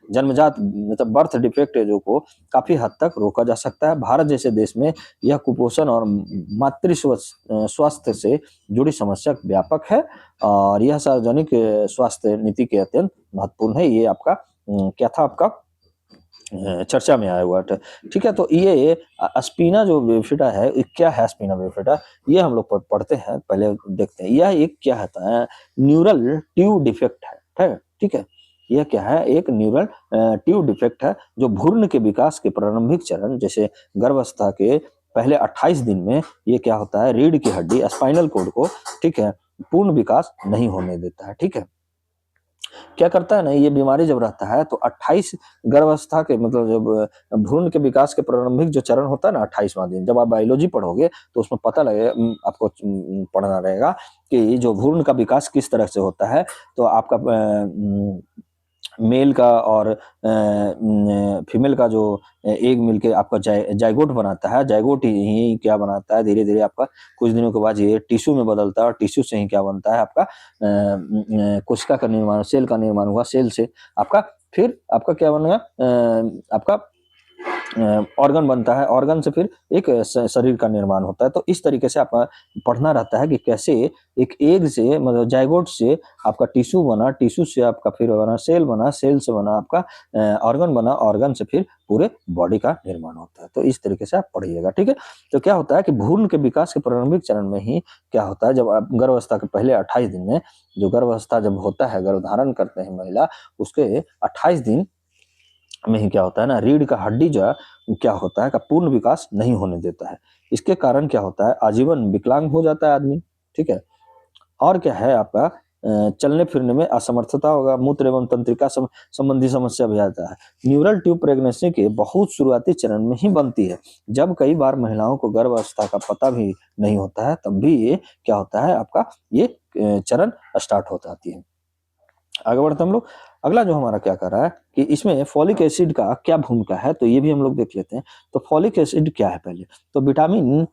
जन्मजात मतलब बर्थ डिफेक्ट जो को काफी हद तक रोका जा सकता है। भारत जैसे देश में यह कुपोषण और मातृ स्वास्थ्य से जुड़ी समस्या व्यापक है और यह सार्वजनिक स्वास्थ्य नीति के अत्यंत महत्वपूर्ण है। ये आपका क्या था आपका चर्चा में आया हुआ था। ठीक है, तो ये स्पिना जो बिफिडा है, ये क्या है स्पिना बिफिडा, ये हम लोग पढ़ते हैं, पहले देखते हैं। यह एक क्या होता है, न्यूरल ट्यूब डिफेक्ट है। ठीक है, यह क्या है, एक न्यूरल ट्यूब डिफेक्ट है जो भ्रूण के विकास के प्रारंभिक चरण जैसे गर्भावस्था के पहले 28 दिन में ये क्या होता है, रीढ़ की हड्डी स्पाइनल कोड को, ठीक है, पूर्ण विकास नहीं होने देता है। ठीक है, क्या करता है ना, ये बीमारी जब रहता है तो 28 गर्भावस्था के मतलब जब भ्रूण के विकास के प्रारंभिक जो चरण होता है ना 28वां दिन, जब आप बायोलॉजी पढ़ोगे तो उसमें पता लगे आपको पढ़ना रहेगा कि जो भ्रूण का विकास किस तरह से होता है। तो आपका मेल का और फीमेल का जो एग मिलके आपका जाइगोट बनाता है, जाइगोट ही क्या बनाता है, धीरे धीरे आपका कुछ दिनों के बाद ये टिश्यू में बदलता है और टिश्यू से ही क्या बनता है आपका कोशिका का निर्माण, सेल का निर्माण हुआ, सेल से आपका फिर आपका क्या बनेगा, आपका ऑर्गन बनता है, ऑर्गन से फिर एक शरीर का निर्माण होता है। तो इस तरीके से आपका पढ़ना रहता है कि कैसे एक एग से मतलब जाइगोट से आपका टिश्यू बना, टिश्यू से आपका फिर बना सेल, बना सेल से बना आपका ऑर्गन बना, ऑर्गन से फिर पूरे बॉडी का निर्माण होता है। तो इस तरीके से आप पढ़िएगा। ठीक है, तो क्या होता है कि भ्रूण के विकास के प्रारंभिक चरण में ही क्या होता है, जब आप गर्भावस्था के पहले 28 दिन में, जो गर्भावस्था जब होता है, गर्भधारण करते हैं महिला, उसके 28 दिन में ही क्या होता है ना, रीढ़ का हड्डी जो है क्या होता है का पूर्ण विकास नहीं होने देता है। इसके कारण क्या होता है, आजीवन विकलांग हो जाता है आदमी। ठीक है, और क्या है आपका चलने फिरने में असमर्थता होगा, मूत्र एवं तंत्रिका संबंधी समस्या भी आता है। न्यूरल ट्यूब प्रेगनेंसी के बहुत शुरुआती चरण में ही बनती है, जब कई बार महिलाओं को गर्भावस्था का पता भी नहीं होता है, तब भी ये क्या होता है आपका ये चरण स्टार्ट हो जाती है। आगे बढ़ते हम लोग। अगला जो हमारा क्या कर रहा है कि इसमें फॉलिक एसिड का क्या भूमिका है, तो ये भी हम लोग देख लेते हैं। तो फॉलिक एसिड क्या है पहले, तो विटामिन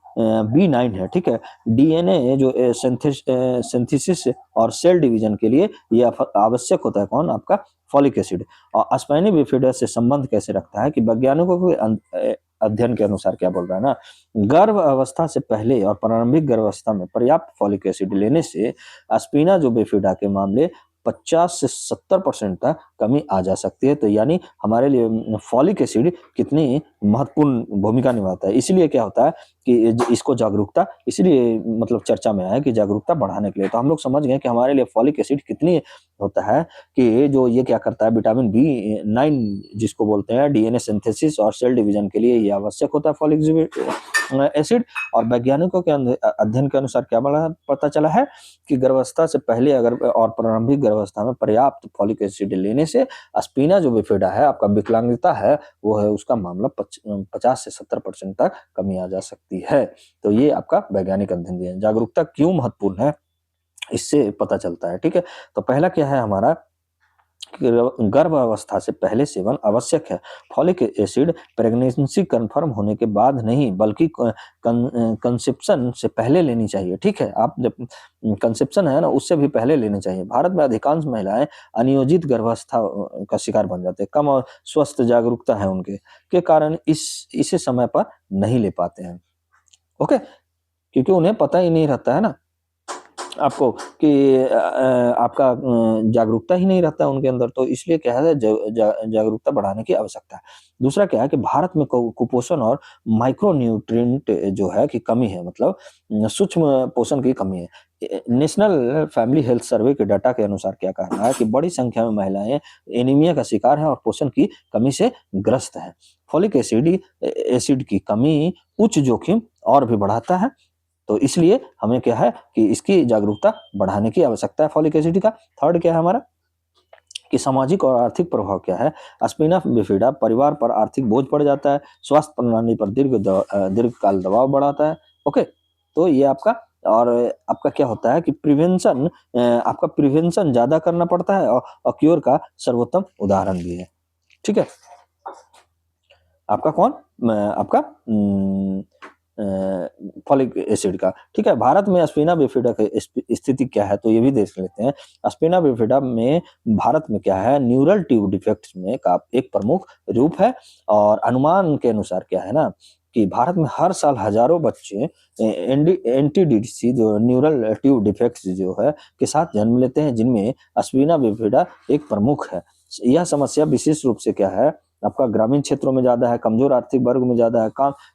B9 है। ठीक है, डीएनए जो सिंथेसिस और सेल डिवीजन के लिए ये आवश्यक होता है, कौन आपका फॉलिक एसिड। और स्पाइनी बिफिडा से संबंध कैसे रखता है कि वैज्ञानिकों के अध्ययन के अनुसार क्या बोल रहा है ना, गर्भ अवस्था से पहले और प्रारंभिक गर्भावस्था में पर्याप्त फॉलिक एसिड लेने से स्पिना जो बिफिडा के मामले 50 से 70% तक कमी आ जा सकती है। तो यानी हमारे लिए फॉलिक एसिड कितनी महत्वपूर्ण भूमिका निभाता है। इसलिए क्या होता है कि इसको जागरूकता इसलिए मतलब चर्चा में आया कि जागरूकता बढ़ाने के लिए। तो हम लोग समझ गए कि हमारे लिए फॉलिक एसिड कितनी होता है कि जो ये क्या करता है, विटामिन B9 जिसको बोलते हैं, डीएनए सिंथेसिस और सेल डिवीजन के लिए ये आवश्यक होता है फॉलिक एसिड। और वैज्ञानिकों के अध्ययन के अनुसार क्या पता चला है कि गर्भावस्था से पहले अगर और प्रारंभिक गर्भावस्था में पर्याप्त फॉलिक एसिड लेने से स्पिना जो बिफिडा है आपका विकलांगता है वो है उसका मामला 50 से 70% तक कमी आ जा सकती है। तो ये आपका वैज्ञानिक अध्ययन दिया है। जागरूकता क्यों महत्वपूर्ण है इससे पता चलता है। ठीक है, तो पहला क्या है हमारा, गर्भ अवस्था से पहले सेवन आवश्यक है। फॉलिक एसिड प्रेगनेंसी कंफर्म होने के बाद नहीं बल्कि कंसेप्शन से पहले लेनी चाहिए। ठीक है, आप जब कंसेप्शन है ना उससे भी पहले लेनी चाहिए। भारत में अधिकांश महिलाएं अनियोजित गर्भावस्था का शिकार बन जाते हैं, कम और स्वस्थ जागरूकता है उनके के कारण इसे समय पर नहीं ले पाते हैं। ओके, क्योंकि उन्हें पता ही नहीं रहता है ना आपको कि आपका जागरूकता ही नहीं रहता उनके अंदर। तो इसलिए क्या है जागरूकता बढ़ाने की आवश्यकता है। दूसरा क्या है कि भारत में कुपोषण और माइक्रो न्यूट्रिएंट जो है कि कमी है, मतलब सूक्ष्म पोषण की कमी है। नेशनल फैमिली हेल्थ सर्वे के डाटा के अनुसार क्या कह रहा है कि बड़ी संख्या में महिलाएं एनीमिया का शिकार है और पोषण की कमी से ग्रस्त है। फॉलिक एसिड की कमी उच्च जोखिम और भी बढ़ाता है। तो इसलिए हमें क्या है कि इसकी जागरूकता बढ़ाने की आवश्यकता है फॉलिक एसिड का। थर्ड क्या है हमारा कि सामाजिक और आर्थिक प्रभाव क्या है। स्पिना बिफिडा परिवार पर आर्थिक बोझ पड़ जाता है, स्वास्थ्य प्रणाली पर दीर्घकाल दबाव बढ़ाता है। ओके, तो ये आपका और आपका क्या होता है कि आपका प्रिवेंशन ज्यादा करना पड़ता है और क्योर का सर्वोत्तम उदाहरण भी है। ठीक है, आपका कौन, आपका फॉलिक एसिड का। ठीक है, भारत में स्पिना बिफिडा की स्थिति क्या है तो ये भी देख लेते हैं। स्पिना बिफिडा में भारत में क्या है, न्यूरल ट्यूब डिफेक्ट्स में का एक प्रमुख रूप है। और अनुमान के अनुसार क्या है ना कि भारत में हर साल हजारों बच्चे एनटीडीसी जो न्यूरल ट्यूब डिफेक्ट्स जो है के साथ जन्म लेते हैं, जिनमें स्पिना बिफिडा एक प्रमुख है। यह समस्या विशेष रूप से क्या है, आपका ग्रामीण क्षेत्रों में ज्यादा है, कमजोर आर्थिक वर्ग में ज्यादा है,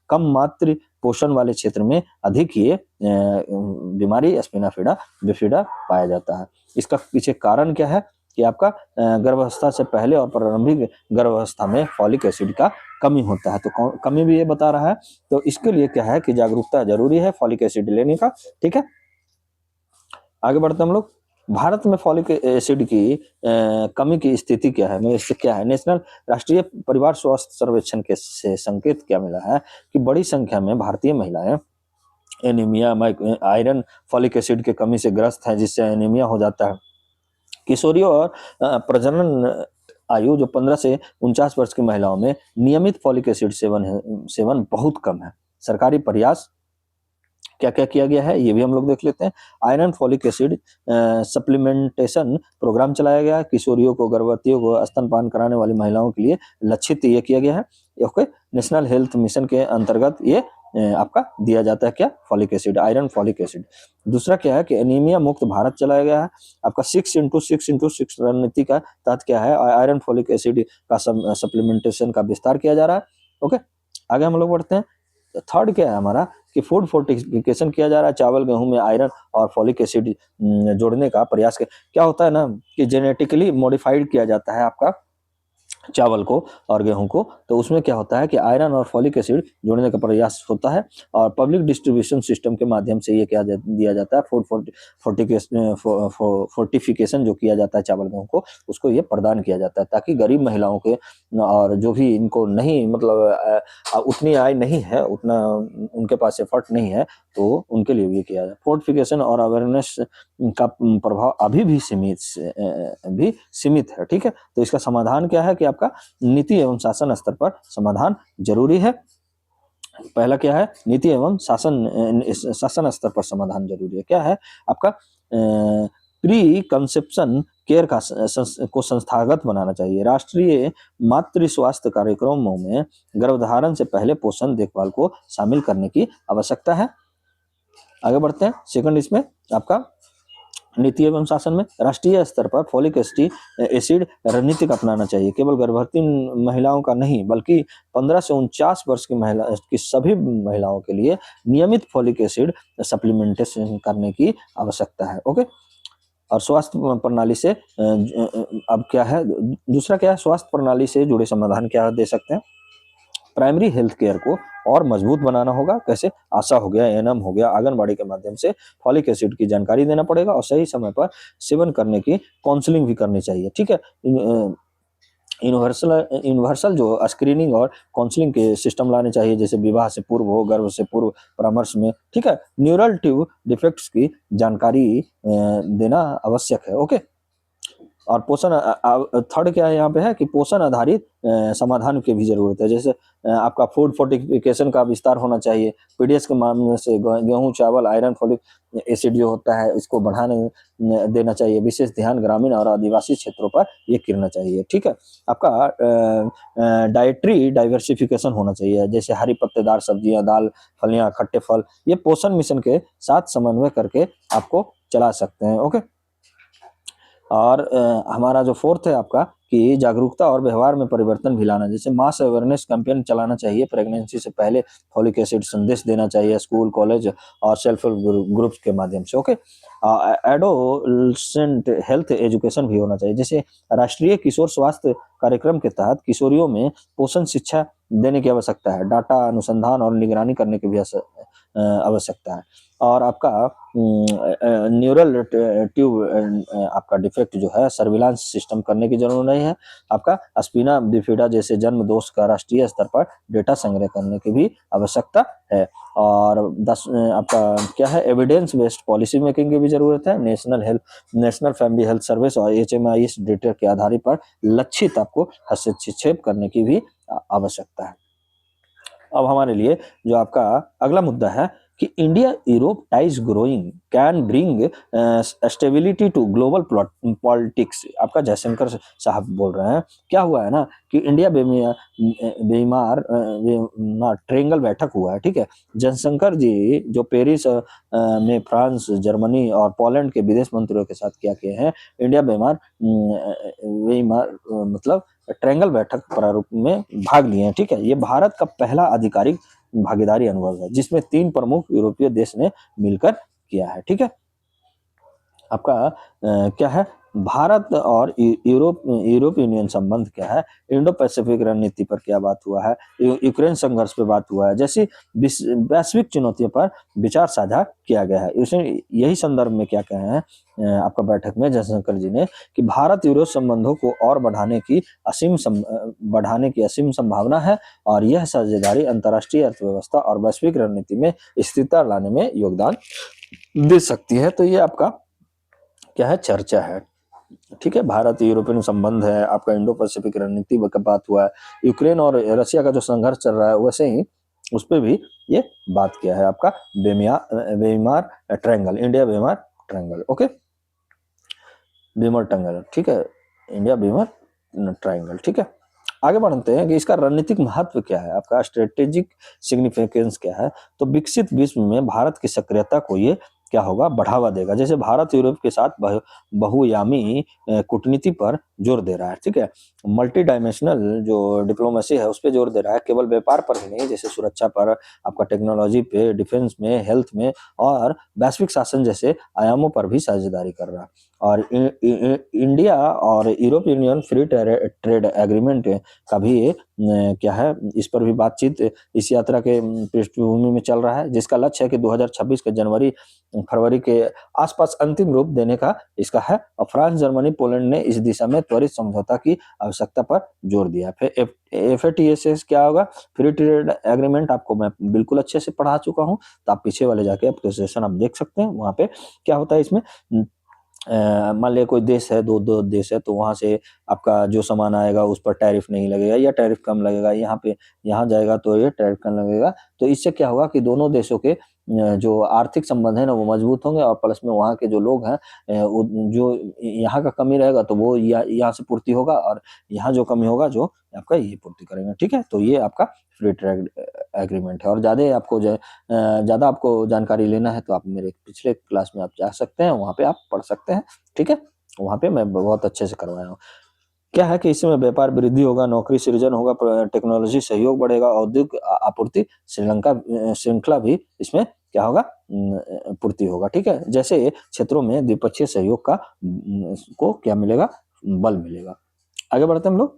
कम मातृ पोषण वाले क्षेत्र में अधिक ये बीमारी स्पिना बिफिडा पाया जाता है। इसका पीछे कारण क्या है कि आपका गर्भावस्था से पहले और प्रारंभिक गर्भावस्था में फॉलिक एसिड का कमी होता है। तो कमी भी ये बता रहा है, तो इसके लिए क्या है कि जागरूकता जरूरी है फॉलिक एसिड लेने का। ठीक है, आगे बढ़ते हम लोग। भारत में फॉलिक एसिड की कमी की स्थिति क्या है, इससे क्या है, नेशनल राष्ट्रीय परिवार स्वास्थ्य सर्वेक्षण के से संकेत क्या मिला है कि बड़ी संख्या में भारतीय महिलाएं एनीमिया, आयरन, फॉलिक एसिड की कमी से ग्रस्त है, जिससे एनीमिया हो जाता है। किशोरियों और प्रजनन आयु जो 15 से 49 वर्ष की महिलाओं में नियमित फॉलिक एसिड सेवन बहुत कम है। सरकारी प्रयास क्या क्या किया गया है ये भी हम लोग देख लेते हैं। Iron folic acid supplementation programme चलाया गया है। किशोरियों को, गर्भवतियों को, स्तनपान कराने वाली महिलाओं के लिए लक्षित ये किया गया है। ओके, नेशनल हेल्थ मिशन के अंतर्गत ये आपका दिया जाता है क्या, folic acid, iron folic acid. दूसरा क्या है कि एनीमिया मुक्त भारत चलाया गया है। आपका 6x6x6 रणनीति का तहत क्या है, आयरन फॉलिक एसिड का सप्लीमेंटेशन का विस्तार किया जा रहा है। ओके, आगे हम लोग बढ़ते हैं। थर्ड क्या है हमारा कि फूड फोर्टिफिकेशन किया जा रहा है। चावल गेहूं में आयरन और फॉलिक एसिड जोड़ने का प्रयास क्या होता है ना कि जेनेटिकली मॉडिफाइड किया जाता है आपका चावल को और गेहूं को, तो उसमें क्या होता है कि आयरन और फॉलिक एसिड जोड़ने का प्रयास होता है। और पब्लिक डिस्ट्रीब्यूशन सिस्टम के माध्यम से ये क्या दिया जाता है, फूड फोर्टिफिकेशन जो किया जाता है चावल गेहूं को, उसको ये प्रदान किया जाता है, ताकि गरीब महिलाओं के और जो भी इनको नहीं मतलब उतनी आय नहीं है, उतना उनके पास एफर्ट नहीं है, तो उनके लिए भी किया जाए। फोर्टिफिकेशन और अवेयरनेस का प्रभाव अभी भी सीमित है। ठीक है, तो इसका समाधान क्या है कि आपका नीति एवं शासन स्तर पर समाधान जरूरी है। पहला क्या है, नीति एवं शासन स्तर पर समाधान जरूरी है। क्या है आपका प्री कंसेप्शन केयर को संस्थागत बनाना चाहिए। राष्ट्रीय मातृ स्वास्थ्य कार्यक्रमों में गर्भधारण से पहले पोषण देखभाल को शामिल करने की आवश्यकता है। आगे बढ़ते हैं। सेकंड इसमें आपका नीति एवं शासन में राष्ट्रीय स्तर पर फॉलिक एसिड रणनीतिक अपनाना चाहिए। केवल गर्भवती महिलाओं का नहीं, बल्कि 15 से 49 वर्ष की सभी महिलाओं के लिए नियमित फॉलिक एसिड सप्लीमेंटेशन करने की आवश्यकता है। ओके, और स्वास्थ्य प्रणाली से अब क्या है, दूसरा क्या है, स्वास्थ्य प्रणाली से जुड़े समाधान क्या दे सकते हैं। प्राइमरी हेल्थ केयर को और मजबूत बनाना होगा। कैसे, आशा हो गया, एएनएम हो गया, आंगनबाड़ी के माध्यम से फॉलिक एसिड की जानकारी देना पड़ेगा और सही समय पर सेवन करने की काउंसलिंग भी करनी चाहिए। ठीक है, यूनिवर्सल जो स्क्रीनिंग और काउंसलिंग के सिस्टम लाने चाहिए, जैसे विवाह से पूर्व हो, गर्भ से पूर्व परामर्श में। ठीक है, न्यूरल ट्यूब डिफेक्ट्स की जानकारी देना आवश्यक है। ओके, और पोषण थर्ड क्या है यहाँ पे है कि पोषण आधारित समाधान की भी जरूरत है। जैसे आपका फूड फोर्टिफिकेशन का विस्तार होना चाहिए। पीडीएस के मामले से गेहूं, चावल, आयरन, फॉलिक एसिड जो होता है इसको बढ़ाने देना चाहिए। विशेष ध्यान ग्रामीण और आदिवासी क्षेत्रों पर ये करना चाहिए। ठीक है, आपका डाइटरी डाइवर्सिफिकेशन होना चाहिए, जैसे हरी पत्तेदार सब्जियां, दाल, फलियां, खट्टे फल, ये पोषण मिशन के साथ समन्वय करके आपको चला सकते हैं। ओके, और हमारा जो फोर्थ है आपका कि जागरूकता और व्यवहार में परिवर्तन भी लाना, जैसे मास अवेयरनेस कैंपेन चलाना चाहिए। प्रेगनेंसी से पहले फॉलिक एसिड संदेश देना चाहिए स्कूल, कॉलेज और सेल्फ हेल्प ग्रुप्स के माध्यम से। ओके, एडोलसेंट हेल्थ एजुकेशन भी होना चाहिए, जैसे राष्ट्रीय किशोर स्वास्थ्य कार्यक्रम के तहत किशोरियों में पोषण शिक्षा देने की आवश्यकता है। डाटा अनुसंधान और निगरानी करने की भी आवश्यकता है। और आपका न्यूरल ट्यूब आपका डिफेक्ट जो है सर्विलांस सिस्टम करने की जरूरत नहीं है। आपका स्पिना बिफिडा जैसे जन्म दोष का राष्ट्रीय स्तर पर डेटा संग्रह करने की भी आवश्यकता है। और आपका क्या है, एविडेंस बेस्ड पॉलिसी मेकिंग की भी जरूरत है। नेशनल फैमिली हेल्थ सर्विस और HMI डेटा के आधार पर लक्षित आपको हस्तक्षेप करने की भी आवश्यकता है। अब हमारे लिए जो आपका अगला मुद्दा है कि India Europe ties growing can bring stability to global politics. आपका जयशंकर साहब बोल रहे हैं, क्या हुआ है ना कि इंडिया बेमार ट्रेंगल बैठक हुआ है, ठीक है। जयशंकर जी जो पेरिस में फ्रांस, जर्मनी और पोलैंड के विदेश मंत्रियों के साथ क्या किए हैं, इंडिया बेमार मतलब ट्रायंगल बैठक प्रारूप में भाग लिए हैं, ठीक है। ये भारत का पहला आधिकारिक भागीदारी अनुभव है जिसमें 3 प्रमुख यूरोपीय देश ने मिलकर किया है, ठीक है। आपका क्या है, भारत और यूरोप यूनियन संबंध क्या है, इंडो पैसिफिक रणनीति पर क्या बात हुआ है, यूक्रेन संघर्ष पे बात हुआ है, जैसी वैश्विक चुनौतियों पर विचार साझा किया गया है। उसने यही संदर्भ में क्या कहे हैं आपका बैठक में जयशंकर जी ने कि भारत यूरोप संबंधों को और बढ़ाने की असीम संभावना है और यह साझेदारी अंतर्राष्ट्रीय अर्थव्यवस्था और वैश्विक रणनीति में स्थिरता लाने में योगदान दे सकती है। तो ये आपका क्या है, चर्चा है, ठीक है। भारत यूरोपियन संबंध है, आपका इंडो पैसिफिक रणनीति का बात हुआ है, यूक्रेन और रशिया का जो संघर्ष चल रहा है वैसे ही उस पर भी ये बात किया है आपका बेमार ट्रायंगल, इंडिया बेमार ट्रायंगल, ओके, बेमर ट्रायंगल, ठीक है, इंडिया बेमर ट्रायंगल, ठीक है। आगे बढ़ते हैं कि इसका रणनीतिक महत्व क्या है, आपका स्ट्रेटेजिक सिग्निफिकेंस क्या है। तो विकसित विश्व में भारत की सक्रियता को ये क्या होगा, बढ़ावा देगा। जैसे भारत यूरोप के साथ बहुआयामी कूटनीति पर जोर दे रहा है, ठीक है। मल्टी डायमेंशनल जो डिप्लोमेसी है उस पर जोर दे रहा है, केवल व्यापार पर ही नहीं, जैसे सुरक्षा पर, आपका टेक्नोलॉजी पे, डिफेंस में, हेल्थ में और वैश्विक शासन जैसे आयामों पर भी साझेदारी कर रहा है। और इंडिया और Europe union free trade agreement का भी क्या है, इस पर भी बातचीत इस यात्रा के पृष्ठभूमि में चल रहा है, जिसका लक्ष्य है कि 2026 के जनवरी फरवरी के आसपास अंतिम रूप देने का इसका है। और फ्रांस, जर्मनी, पोलैंड ने इस दिशा में त्वरित समझौता की आवश्यकता पर जोर दिया। फिर FATS क्या होगा, फ्री ट्रेड एग्रीमेंट, आपको मैं बिल्कुल अच्छे से पढ़ा चुका हूँ, तो आप पीछे वाले जाके आपके सेशन आप देख सकते हैं। वहाँ पे क्या होता है इसमें, मान लिया कोई देश है, दो देश है, तो वहां से आपका जो सामान आएगा उस पर टैरिफ नहीं लगेगा या टैरिफ कम लगेगा, यहाँ जाएगा तो ये टैरिफ कम लगेगा। तो इससे क्या होगा कि दोनों देशों के जो आर्थिक संबंध है ना वो मजबूत होंगे और प्लस में वहाँ के जो लोग हैं जो यहाँ का कमी रहेगा तो वो यहाँ से पूर्ति होगा और यहाँ जो कमी होगा जो आपका ये पूर्ति करेंगे, ठीक है। तो ये आपका फ्री ट्रेड एग्रीमेंट है। और ज़्यादा आपको जानकारी लेना है तो आप मेरे पिछले क्लास में आप जा सकते हैं, वहाँ पे आप पढ़ सकते हैं, ठीक है। वहाँ पे मैं बहुत अच्छे से करवाया हूँ। क्या है कि इसमें व्यापार वृद्धि होगा, नौकरी सृजन होगा, टेक्नोलॉजी सहयोग बढ़ेगा, औद्योगिक आपूर्ति श्रृंखला भी इसमें क्या होगा, पूर्ति होगा, ठीक है। जैसे क्षेत्रों में द्विपक्षीय सहयोग को क्या मिलेगा, बल मिलेगा। आगे बढ़ते हैं हम लोग।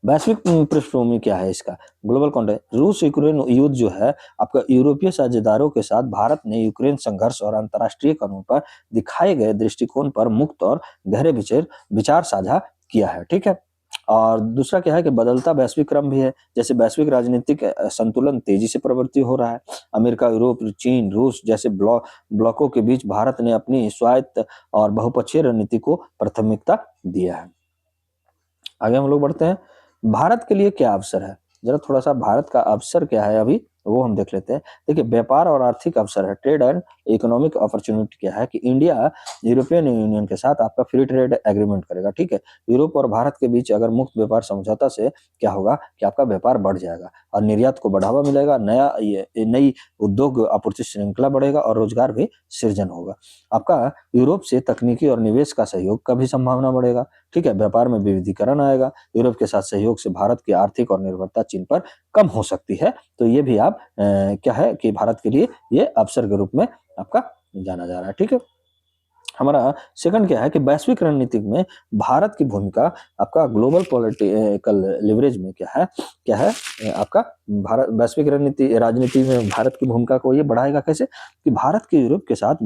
वैश्विक पृष्ठभूमि क्या है इसका, ग्लोबल कॉन्टेक्स्ट, रूस यूक्रेन युद्ध जो है आपका यूरोपीय साझेदारों के साथ भारत ने यूक्रेन संघर्ष और अंतर्राष्ट्रीय कानून पर दिखाए गए दृष्टिकोण पर मुक्त और गहरे विचार साझा किया है, ठीक है। और दूसरा क्या है कि बदलता वैश्विक क्रम भी है, जैसे वैश्विक राजनीतिक संतुलन तेजी से प्रवृत्ति हो रहा है। अमेरिका, यूरोप, चीन, रूस जैसे ब्लॉकों के बीच भारत ने अपनी स्वायत्त और बहुपक्षीय रणनीति को प्राथमिकता दिया है। आगे हम लोग बढ़ते हैं, भारत के लिए क्या अवसर है, जरा थोड़ा सा भारत का अवसर क्या है अभी वो हम देख लेते हैं। देखिए, व्यापार और आर्थिक अवसर है, ट्रेड एंड इकोनॉमिक अपॉर्चुनिटी क्या है कि इंडिया यूरोपियन यूनियन के साथ आपका फ्री ट्रेड एग्रीमेंट करेगा, ठीक है। यूरोप और भारत के बीच अगर मुक्त व्यापार समझौता से क्या होगा कि आपका व्यापार बढ़ जाएगा और निर्यात को बढ़ावा मिलेगा, नई उद्योग आपूर्ति श्रृंखला बढ़ेगा और रोजगार भी सृजन होगा। आपका यूरोप से तकनीकी और निवेश का सहयोग का भी संभावना बढ़ेगा, ठीक है। व्यापार में विविधीकरण आएगा, यूरोप के साथ सहयोग से भारत की आर्थिक और निर्भरता चीन पर कम हो सकती है। तो ये भी आप क्या है कि भारत के लिए ये अवसर के रूप में आपका जाना जा रहा है, ठीक है। हमारा सेकंड क्या है कि वैश्विक रणनीति में भारत की भूमिका आपका ग्लोबल पॉलिटिकल लिवरेज में क्या है आपका भारत वैश्विक राजनीति में भारत की भूमिका को ये बढ़ाएगा कैसे कि भारत के यूरोप के साथ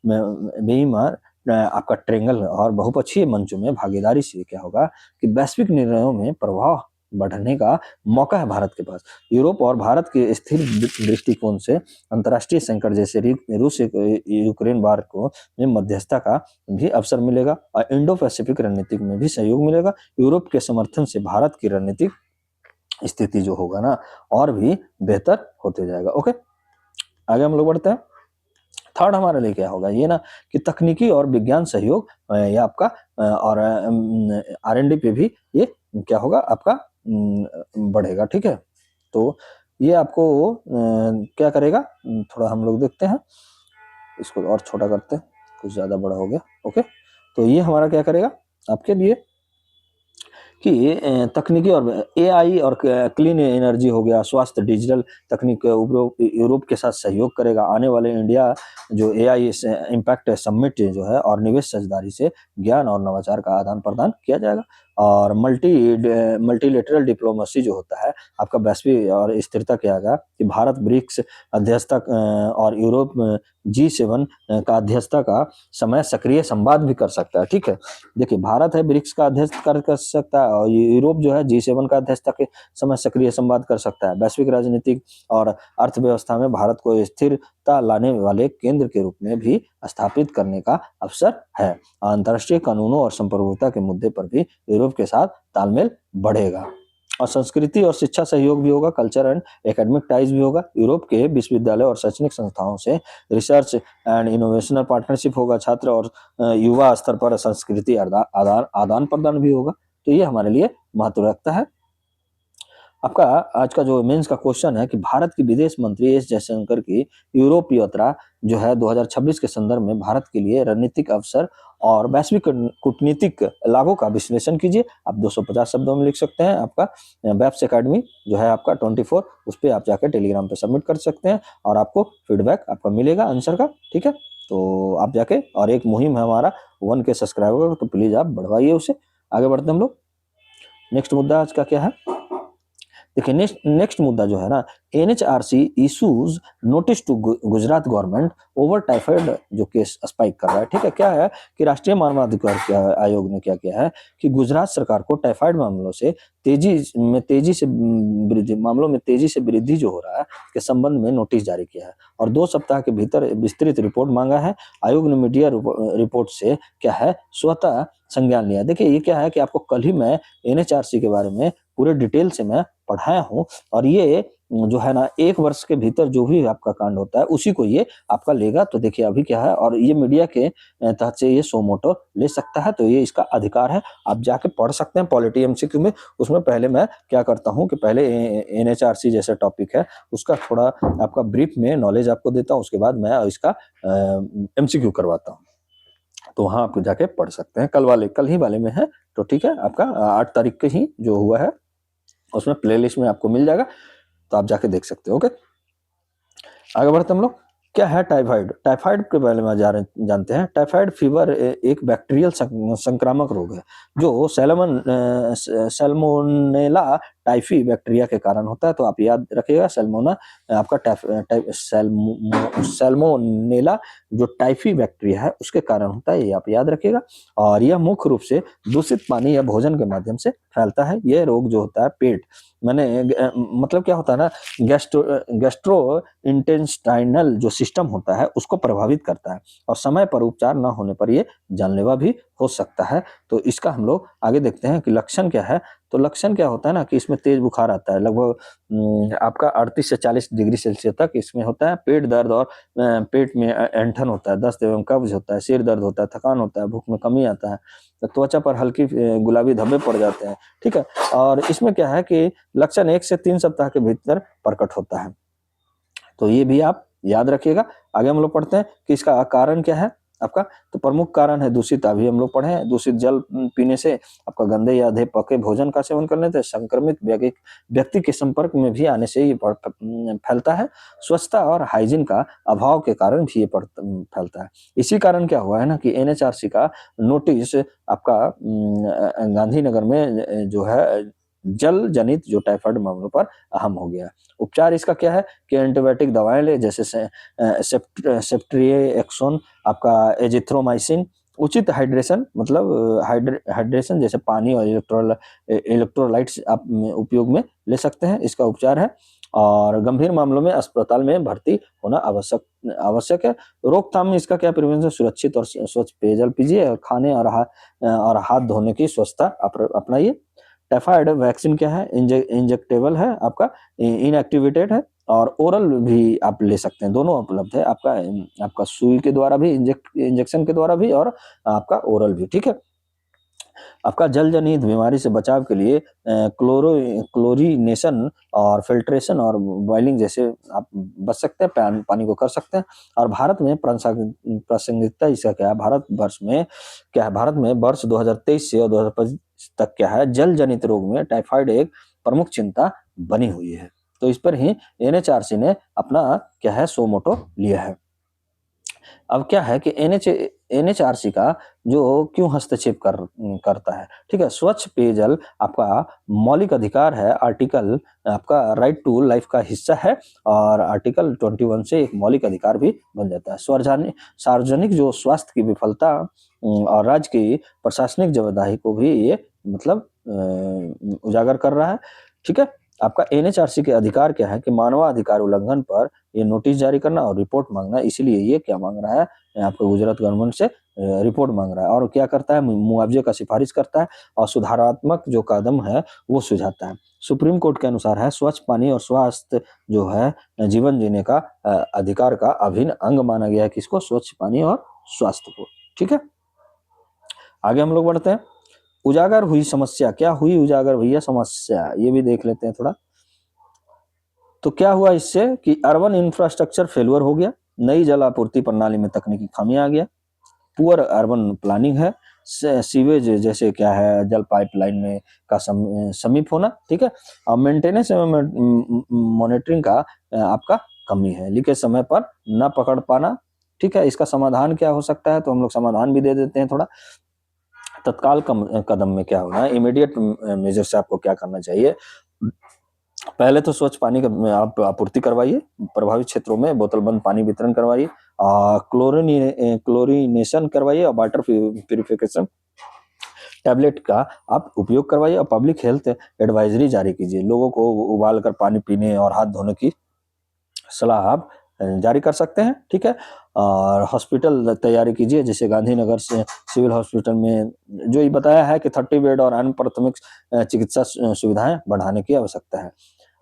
बेईमान आपका ट्रेंगल और बहुपक्षीय मंचों में भागीदारी से क्या होगा कि वैश्विक निर्णयों में प्रभाव बढ़ने का मौका है भारत के पास। यूरोप और भारत के स्थिर दृष्टिकोण से अंतर्राष्ट्रीय संकट जैसे रूस यूक्रेन वार को में मध्यस्थता का भी अवसर मिलेगा और इंडो पैसिफिक रणनीति में भी सहयोग मिलेगा। यूरोप के समर्थन से भारत की रणनीति स्थिति जो होगा ना और भी बेहतर होते जाएगा। ओके, आगे हम लोग बढ़ते हैं। थर्ड हमारे लिए क्या होगा ये ना कि तकनीकी और विज्ञान सहयोग ये आपका और R&D पे भी ये क्या होगा आपका बढ़ेगा। ठीक है, तो ये आपको क्या करेगा, थोड़ा हम लोग देखते हैं, इसको और छोटा करते हैं, कुछ ज़्यादा बड़ा हो गया। ओके, तो ये हमारा क्या करेगा आपके लिए कि तकनीकी और AI और क्लीन एनर्जी हो गया, स्वास्थ्य, डिजिटल तकनीक उपयोग यूरोप के साथ सहयोग करेगा। आने वाले इंडिया जो AI इम्पैक्ट समिट जो है और निवेश साझेदारी से ज्ञान और नवाचार का आदान प्रदान किया जाएगा। और मल्टीलेटरल डिप्लोमेसी जो होता है आपका वैश्विक और स्थिरता क्या आएगा कि भारत ब्रिक्स अध्यक्षता और यूरोप G7 का अध्यक्षता का समय सक्रिय संवाद भी कर सकता है। ठीक है, देखिए भारत है ब्रिक्स का अध्यक्ष कर सकता है और यूरोप जो है G7 का अध्यक्षता के समय सक्रिय संवाद कर सकता है। वैश्विक राजनीतिक और अर्थव्यवस्था में भारत को स्थिरता लाने वाले केंद्र के रूप में भी स्थापित करने का अवसर है। अंतर्राष्ट्रीय कानूनों और संप्रभुता के मुद्दे पर भी यूरोप के साथ तालमेल बढ़ेगा। और संस्कृति और शिक्षा सहयोग भी होगा, कल्चर एंड एकेडमिक टाइज भी होगा। यूरोप के विश्वविद्यालय और शैक्षणिक संस्थाओं से रिसर्च एंड इनोवेशनल पार्टनरशिप होगा। छात्र और युवा स्तर पर संस्कृति आदान प्रदान भी होगा। तो ये हमारे लिए महत्व रखता है। आपका आज का जो मेंस का क्वेश्चन है कि भारत की विदेश मंत्री एस जयशंकर की यूरोप यात्रा जो है 2026 के संदर्भ में भारत के लिए रणनीतिक अवसर और वैश्विक कूटनीतिक लाभों का विश्लेषण कीजिए। आप 250 शब्दों में लिख सकते हैं। आपका वेब्स एकेडमी जो है आपका 24 उस पर आप जाकर टेलीग्राम पे सबमिट कर सकते हैं और आपको फीडबैक आपका मिलेगा आंसर का। ठीक है, तो आप जाके, और एक मुहिम है हमारा 1K सब्सक्राइबर, तो प्लीज आप बढ़वाइए उसे। आगे बढ़ते हैं हम लोग। नेक्स्ट मुद्दा आज का क्या है, देखिए नेक्स्ट मुद्दा जो है ना, NHRC issues notice to Gujarat government over typhoid जो केस स्पाइक कर रहा है। ठीक है, क्या है कि राष्ट्रीय मानवाधिकार आयोग ने क्या किया है कि गुजरात सरकार को टाइफाइड मामलों से मामलों में तेजी से वृद्धि जो हो रहा है के संबंध में नोटिस जारी किया है और 2 सप्ताह के भीतर विस्तृत रिपोर्ट मांगा है। आयोग ने मीडिया रिपोर्ट से क्या है स्वतः संज्ञान लिया। देखिए ये क्या है कि आपको कल ही मैं NHRC के बारे में पूरे डिटेल से मैं पढ़ाया हूँ और ये जो है ना 1 वर्ष के भीतर जो भी आपका कांड होता है उसी को ये आपका लेगा। तो देखिए अभी क्या है, और ये मीडिया के तहत से ये सो मोटो ले सकता है, तो ये इसका अधिकार है, आप जाके पढ़ सकते हैं पॉलिटी MCQ में। उसमें पहले मैं क्या करता हूँ कि पहले NHRC जैसा टॉपिक है उसका थोड़ा आपका ब्रीफ में नॉलेज आपको देता हूँ, उसके बाद मैं इसका MCQ करवाता हूँ, तो वहाँ आप जाके पढ़ सकते हैं। कल ही वाले में है, तो ठीक है, आपका 8 तारीख के ही जो हुआ है उसमें प्लेलिस्ट में आपको मिल जाएगा, तो आप जाके देख सकते हो। ओके, आगे बढ़ते हम लोग। क्या है टाइफाइड, टाइफाइड के बारे में जानते हैं। टाइफाइड फीवर एक बैक्टीरियल संक्रामक रोग है जो सैल्मोनेला टाइफी बैक्टीरिया के कारण होता है। तो आप याद रखिएगा सैल्मोना आपका सैल्मोनेला जो टाइफी बैक्टीरिया है उसके कारण होता है, ये आप याद रखिएगा। और यह मुख्य रूप से दूषित पानी या भोजन के माध्यम से फैलता है। यह रोग जो होता है पेट मतलब क्या होता है ना, गैस्ट्रो इंटेस्टाइनल जो सिस्टम होता है उसको प्रभावित करता है और समय पर उपचार न होने पर ये जानलेवा भी हो सकता है। तो इसका हम लोग आगे देखते हैं कि लक्षण क्या है। तो लक्षण क्या होता है ना कि इसमें तेज बुखार आता है, लगभग आपका 38 से 40 डिग्री सेल्सियस तक इसमें होता है। पेट दर्द और पेट में ऐंठन होता है, दस्त एवं कब्ज होता है, सिर दर्द होता है, थकान होता है, भूख में कमी आता है, तो त्वचा पर हल्की गुलाबी धब्बे पड़ जाते हैं। ठीक है, और इसमें क्या है कि लक्षण 1 से 3 सप्ताह के भीतर प्रकट होता है, तो ये भी आप याद रखिएगा। आगे हम लोग पढ़ते हैं कि इसका कारण क्या है आपका। तो प्रमुख कारण है दूषित, अभी हम लोग पढ़े हैं, दूषित जल पीने से, आपका गंदे या आधे पके भोजन का सेवन करने से, संक्रमित व्यक्ति के संपर्क में भी आने से ये फैलता है। स्वच्छता और हाइजीन का अभाव के कारण भी ये फैलता है। इसी कारण क्या हुआ है ना कि NHRC का नोटिस आपका गांधीनगर में जो है जल जनित जो टाइफाइड मामलों पर अहम हो गया। उपचार इसका क्या है कि एंटीबायोटिक दवाएं ले, जैसे सेफ्ट्रिएक्सोन, आपका एजिथ्रोमाइसिन, उचित हाइड्रेशन मतलब हाइड्रेशन जैसे पानी और इलेक्ट्रोलाइट्स आप उपयोग में ले सकते हैं, इसका उपचार है। और गंभीर मामलों में अस्पताल में भर्ती होना आवश्यक है। रोकथाम में इसका क्या प्रिवेंशन, सुरक्षित और स्वच्छ पेयजल पीजिए और खाने और हाथ धोने की स्वच्छता अपनाइए। टाइफाइड वैक्सीन क्या है, इंजेक्टेबल है आपका, इनएक्टिवेटेड है, और ओरल भी आप ले सकते हैं, दोनों उपलब्ध है आपका, आपका सुई के द्वारा भी, इंजेक्शन के द्वारा भी, और आपका ओरल भी, ठीक है। आपका जल जनित बीमारी से बचाव के लिए क्लोरीनेशन और फिल्ट्रेशन और बॉइलिंग जैसे आप बच सकते हैं, पानी को कर सकते हैं। और भारत में प्रासंगिकता इसका क्या है, भारतवर्ष में क्या है, भारत में वर्ष 2023 से और 2025 तक क्या है, जल जनित रोग में टाइफाइड एक प्रमुख चिंता बनी हुई है। तो इस पर ही एनएचआरसी ने अपना क्या है, सो मोटो लिया है। अब क्या है कि एनएचआरसी का जो क्यों हस्तक्षेप करता है, ठीक है। स्वच्छ पेयजल आपका मौलिक अधिकार है, आर्टिकल आपका राइट टू लाइफ का हिस्सा है, और आर्टिकल 21 से एक मौलिक अधिकार भी बन जाता है। सार्वजनिक जो स्वास्थ्य की विफलता और राज्य की प्रशासनिक जवाबदेही को भी ये मतलब उजागर कर रहा है, ठीक है। आपका एनएचआरसी के अधिकार क्या है कि मानवाधिकार उल्लंघन पर ये नोटिस जारी करना और रिपोर्ट मांगना, इसीलिए ये क्या मांग रहा है, आपको गुजरात गवर्नमेंट से रिपोर्ट मांग रहा है, और क्या करता है, मुआवजे का सिफारिश करता है, और सुधारात्मक जो कदम है वो सुझाता है। सुप्रीम कोर्ट के अनुसार है, स्वच्छ पानी और स्वास्थ्य जो है जीवन जीने का अधिकार का अभिन्न अंग माना गया है, किसको, स्वच्छ पानी और स्वास्थ्य को, ठीक है। आगे हम लोग बढ़ते हैं। उजागर हुई समस्या, क्या हुई उजागर भैया समस्या, ये भी देख लेते हैं थोड़ा। तो क्या हुआ इससे कि अर्बन इंफ्रास्ट्रक्चर फेलियर हो गया, नई जल आपूर्ति प्रणाली में तकनीकी खामी आ गया, पुअर अर्बन प्लानिंग है, सीवेज जैसे क्या है, जल पाइपलाइन में का समीप होना, ठीक है, और मेंटेनेंस एवं मॉनिटरिंग का आपका कमी है, लीकेज समय पर न पकड़ पाना, ठीक है। इसका समाधान क्या हो सकता है, तो हम लोग समाधान भी दे देते हैं थोड़ा। तत्काल कदम में क्या होना है, इमीडिएट मेजर से आपको क्या करना चाहिए। पहले तो स्वच्छ पानी का आप आपूर्ति करवाइए, प्रभावित क्षेत्रों में बोतल बंद पानी वितरण करवाइए, क्लोरीनेशन करवाइए, और वाटर प्यूरिफिकेशन टैबलेट का आप उपयोग करवाइए, और पब्लिक हेल्थ एडवाइजरी जारी कीजिए, लोगों को उबाल कर पानी पीने और हाथ धोने की सलाह आप जारी कर सकते हैं, ठीक है। और हॉस्पिटल तैयारी कीजिए, जैसे गांधीनगर से सिविल हॉस्पिटल में जो ये बताया है कि 30 बेड और अन्य प्राथमिक चिकित्सा सुविधाएं बढ़ाने की आवश्यकता है।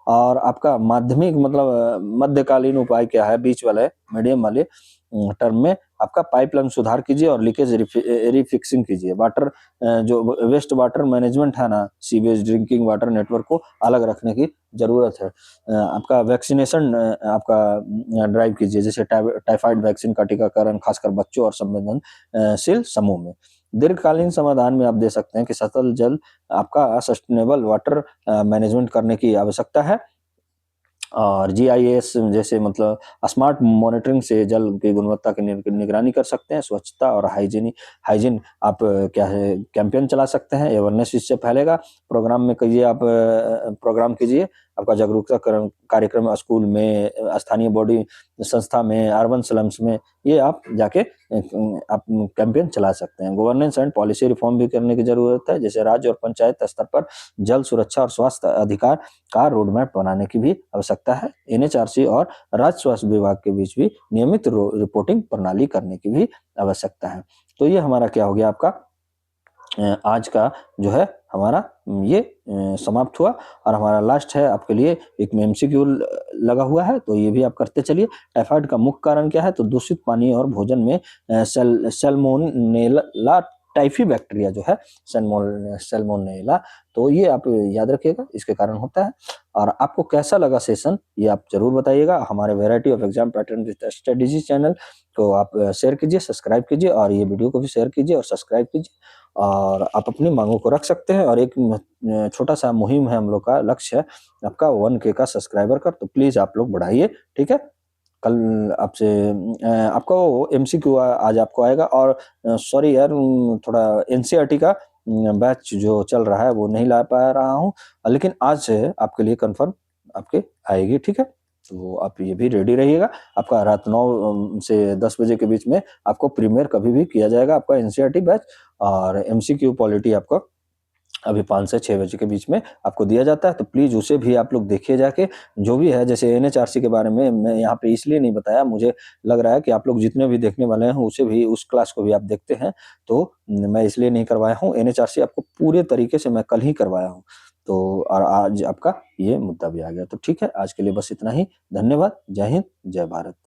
और आपका माध्यमिक मतलब मध्यकालीन उपाय क्या है, बीच वाले मीडियम वाले टर्म में आपका पाइपलाइन सुधार कीजिए और लीकेज रिफिक्सिंग कीजिए। वाटर जो वेस्ट वाटर मैनेजमेंट है ना, सीवेज ड्रिंकिंग वाटर नेटवर्क को अलग रखने की जरूरत है। आपका वैक्सीनेशन आपका ड्राइव कीजिए, जैसे टाइफाइड वैक्सीन का टीकाकरण खासकर बच्चों और संवेदनशील समूह में। दीर्घकालीन समाधान में आप दे सकते हैं कि सतत जल आपका सस्टेनेबल वाटर मैनेजमेंट करने की आवश्यकता है, और जीआईएस जैसे मतलब स्मार्ट मॉनिटरिंग से जल की गुणवत्ता की निगरानी कर सकते हैं। स्वच्छता और हाइजीन आप क्या है कैंपेन चला सकते हैं, अवेयरनेस इससे फैलेगा। प्रोग्राम में कीजिए आप प्रोग्राम कीजिए, आपका जागरूकता कार्यक्रम स्कूल में, स्थानीय बॉडी संस्था में, अर्बन स्लम्स में, ये आप जाके आप कैंपेन चला सकते हैं। गवर्नेंस एंड पॉलिसी रिफॉर्म भी करने की जरूरत है, जैसे राज्य और पंचायत स्तर पर जल सुरक्षा और स्वास्थ्य अधिकार का रोडमैप बनाने की भी आवश्यकता है। एनएचआरसी और राज्य स्वास्थ्य विभाग के बीच भी नियमित रिपोर्टिंग प्रणाली करने की भी आवश्यकता है। तो ये हमारा क्या हो गया, आपका आज का जो है हमारा ये समाप्त हुआ, और हमारा लास्ट है आपके लिए एक एमसीक्यू लगा हुआ है, तो ये भी आप करते चलिए। टाइफाइड का मुख्य कारण क्या है, तो दूषित पानी और भोजन में सैल्मोनेला टाइफी बैक्टीरिया जो है, सैल्मोनेला, तो ये आप याद रखिएगा, इसके कारण होता है। और आपको कैसा लगा सेशन, ये आप जरूर बताइएगा। हमारे variety of exam pattern strategy channel को आप शेयर कीजिए, सब्सक्राइब कीजिए, और ये वीडियो को भी शेयर कीजिए और सब्सक्राइब कीजिए। और आप अपनी मांगों को रख सकते हैं, और एक छोटा सा मुहिम है, हम लोग का लक्ष्य है आपका 1K का सब्सक्राइबर का, तो प्लीज आप लोग बढ़ाइए, ठीक है। कल आपसे आपका वो एमसीक्यू आज आपको आएगा। और सॉरी यार, थोड़ा एनसीईआरटी का बैच जो चल रहा है वो नहीं ला पा रहा हूँ, लेकिन आज से आपके लिए कंफर्म आपके आएगी, ठीक है। तो आप ये भी रेडी रहिएगा, आपका रात 9 से 10 बजे के बीच में आपको प्रीमियर कभी भी किया जाएगा आपका एनसीईआरटी बैच, और एमसीक्यू पॉलिटी आपका अभी 5 से 6 बजे के बीच में आपको दिया जाता है, तो प्लीज़ उसे भी आप लोग देखिए जाके। जो भी है, जैसे एनएचआरसी के बारे में मैं यहाँ पे इसलिए नहीं बताया, मुझे लग रहा है कि आप लोग जितने भी देखने वाले हैं, उसे भी, उस क्लास को भी आप देखते हैं, तो मैं इसलिए नहीं करवाया हूँ। एनएचआरसी आपको पूरे तरीके से मैं कल ही करवाया हूँ। तो और आज आपका ये मुद्दा भी आ गया। तो ठीक है, आज के लिए बस इतना ही। धन्यवाद। जय हिंद, जय भारत।